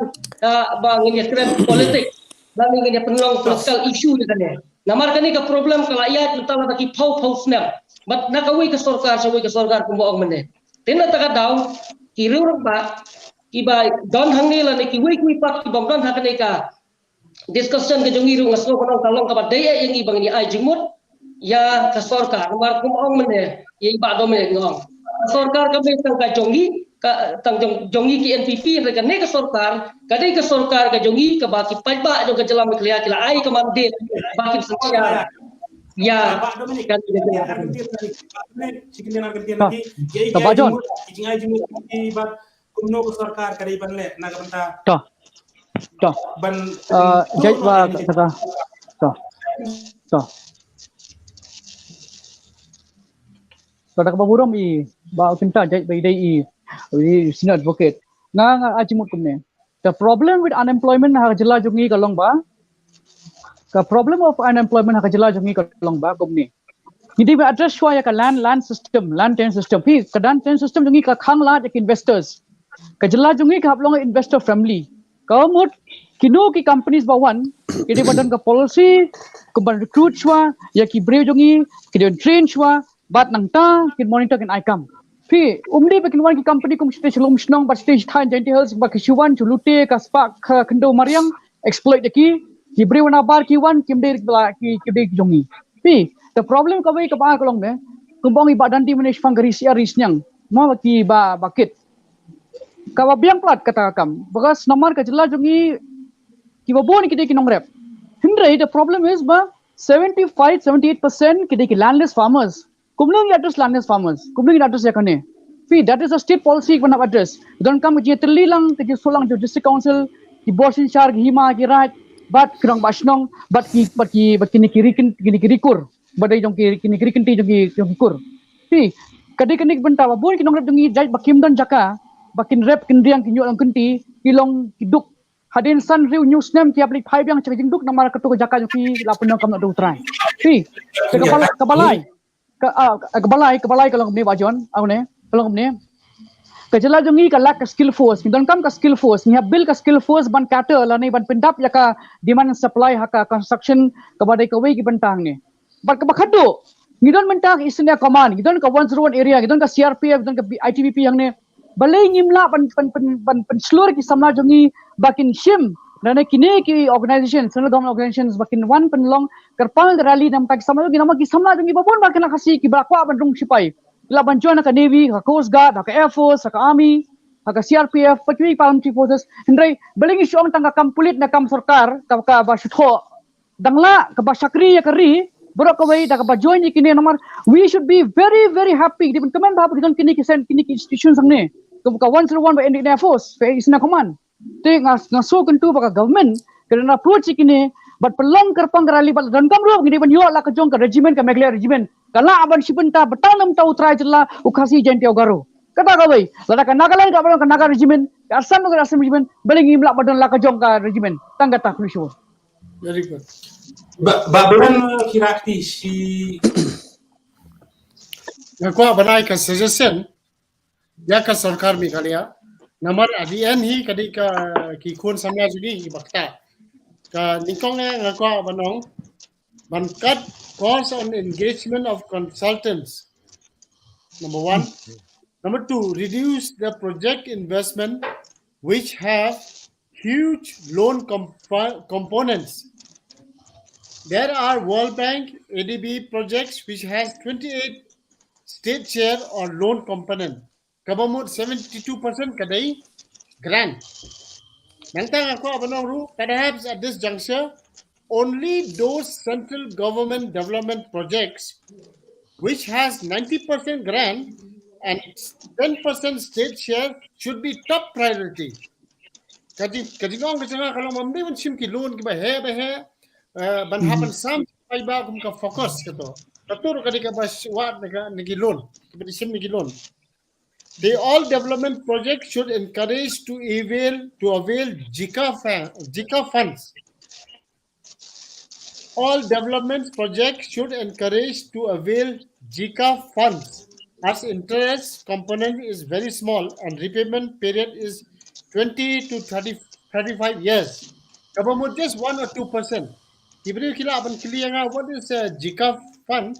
B: bangin keren politik bangin ini penolong political issue ni kan namar kani ka problem kalayat letak lagi pau snap but nakawi ke sarkar kumbaong mene tena taka daw kiri orang ba kiba don hangni la ni kiwi pat ki bangdon hakane ka discussion ke jongiru ngasno kono kalong ka badaya yang ibang ni ai jimut ya ke sarkar nomor kumong mene ya iba do mene ngong sarkar kami tang ka jongi jongi ki NPP reka ne ke sarkar kadai ke sarkar ka jongi ka baki pajba jo ke jelam klia kila ai ka mandate baki sekia ya kan
C: Bajon
A: jingai jimu ki ba kumno ke sarkar kadai banle naga banta
C: toh
A: ban
C: jaj ba kata toh kada ka baburam I ba kinta jaj by day I senior advocate nga ajimut kumne the problem with unemployment ha jela jungi kalong ba the problem of unemployment ha jela jungi kalong ba kumne hindi ba address shwa ya ka land tenure system pi kadan tenure system jungi ka khang la ek investors ka jela jungi ka haplong investor family kaumut kino ki companies ba wan kidi badan ka policy ka ban recruit shwa ya ki brave jungi ki train shwa bat nang ta kin monitor kin icam fi umdi bakin wan ki company kum stage lom snong bat stage than genti health ba kishuan chulute ka spa khando mariang exploit ki bre wana bar ki wan kim de ki jongi fi the problem ka bai ka ba kolong ne kumbong I badan di manage fangari sia risnyang ma ki ba bakit ka ba biang plat kata kam bagas namar ka jela jongi ki ba bon ki de ki nong rep hindre the problem is ba 75-78% ki de ki landless farmers kumlung address landless farmers kumlung address yakane fi that is a state policy one of address don't come je terli lang ke solang jo district council ki bosin char hima ki right but krong basnong but ki ni kiri kur badai jong kini kiri kinti jong kur fi kadai kanik benta ba bon ki nong rep jongi jaj bakim don jaka bakin rep kindiang kinyo lang kinti kilong kiduk hadin san riu news nem ki aplik phai yang chajing duk namar katu ko jaka joki lapno kam do try fi kebalai kalau ni bajon au ne kalau ni kejela jongi ka lack skill force don kam ka skill force ni bil ka skill force ban kata la ni ban pendap ya ka demand and supply haka construction ka badai ka wei ki bentang ni bat ka bakhado ni don mentang isnya command ni don ka 101 area ni don ka CRPF don ka ITBP yang ne balai ngimla ban seluruh ki samla jongi bakin shim dan kini ki organisation central government organizations bakin one penlong kerpal rally nam tak sama lagi nama ki samla jongi babon bakin khasi ki bakwa bandung sipai ila bantuan ka navy ka coast guard ka air force ka army ka CRPF pakwi paramilitary forces hendrai beling isyong tangka kam pulit na kam sarkar ka ba shutho dangla ke Syakri ya keri borok kawai dak ba join kini nomor we should be very very happy di kemen ba kita kini institution sangne ke one by Indian Air Force fe isna command te ngaso kentu ba government kerana approach kini but pelong kerpang kerali bat dan kamru gini ban yo la ke jong ke regiment ke Meghalaya regiment kala aban sibenta betanam tau try jela ukasi jenti ogaro kata kawai lada ke Nagaland ka balong ke Naga regiment ke Assam regiment beling imla badan la ke jong ke regiment tangga tak polisi.
D: Very good.
A: Babaran kira akti si
D: Ngako banai ka suggestion ya ka sarkar Meghalaya namar adian hi kadi ka kikun samya jugi bakta ka nikong ngako banong bankat cost on engagement of consultants. Number 1. Number 2, reduce the project investment which have huge loan components. There are World Bank ADB projects which has 28 state share or loan component. Kabamut 72% kadai grant. Nangtang ako abanong ru perhaps at this juncture only those central government development projects which has 90% grant and 10% state share should be top priority. Kadi ngong kacanga kalau mamde man sim ki loan ki ba he ban happen sam pai ba kum ka focus kato. Tatur kadi ka bas wat nagi loan. Kadi sim nagi loan. The all development projects should encourage to avail JICA funds. All development projects should encourage to avail JICA funds as interest component is very small and repayment period is 20 to 35 years. Kabamut just 1 or 2%. Ibri kila aban kilianga what is JICA fund?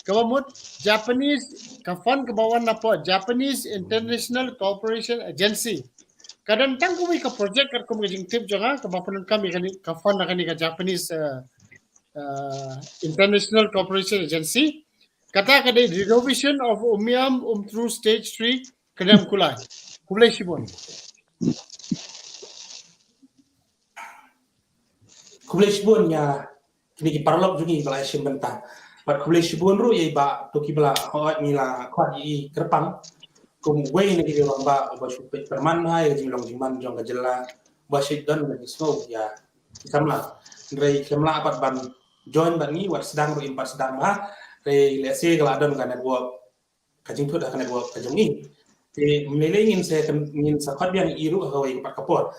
D: Kabamut Japanese fund kabawan napo Japanese International Cooperation Agency. Kadang-kadang kami ka project kat kami jing tip jangan kabapunan kami kani ka fund na kani ka Japanese International Cooperation Agency. Kata kada renovation of Umiam through stage 3 kadang kulai. Kulai sibon.
A: Kublai Shibun ya kini ki parlok jugi kalau asyik bentah. But Kublai Shibun ru ya ba to ki bela hoat mila kuat i kerpang. Kum gue ni ki orang ba syupet perman hai jilong jiman jong kajela ba syidon lagi snow ya samla. Ndrei kemla apat ban join ban ni wat sedang ru impat sedang ma rei lese kalau adon kan network kajing tu dah kan network kajong ni. Te melengin saya ingin sakot yang iru hawai kepat kapor.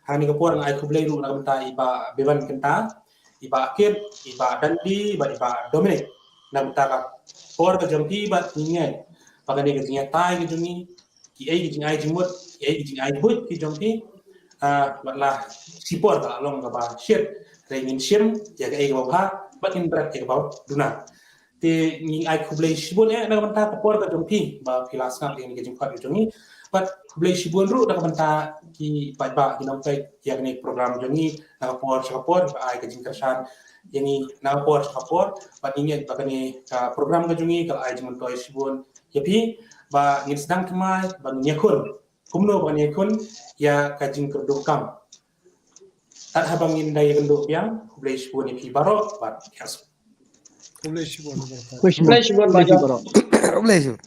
A: Hani kapor ngai Kublai ru nak benta iba beban kenta iba akhir iba dandi iba Dominic nak benta ka por ka jompi iba ningai pagani ka jinya tai ki jungi ki ai ki jingai jimut ki ai ki jingai but ki jompi batlah sipor ka long ka ba shit rengin shim ya ka ai ka ba batin berat ka ba duna te ni ai Kublai Shibun ya nak benta ka por ka jompi ba kilas ngap ni ka jingkat jungi but Kublai Shibun ru nak benta ki ba dinampai yang ni program jongi nak por ai ka jingkersan yang ni nak por but ini bagani ka program ka jongi kalau ai jingman toy Shibun yapi ba ngin sedang kemai ba nyakun kumno ba nyakun ya ka jing kerdukam tak habang indai kenduk yang Kublai Shibun yapi baro ba kias
D: Kulai sibon.
C: Question.
B: Kublai Shibun ba
C: Polisi borok.
E: Boleh.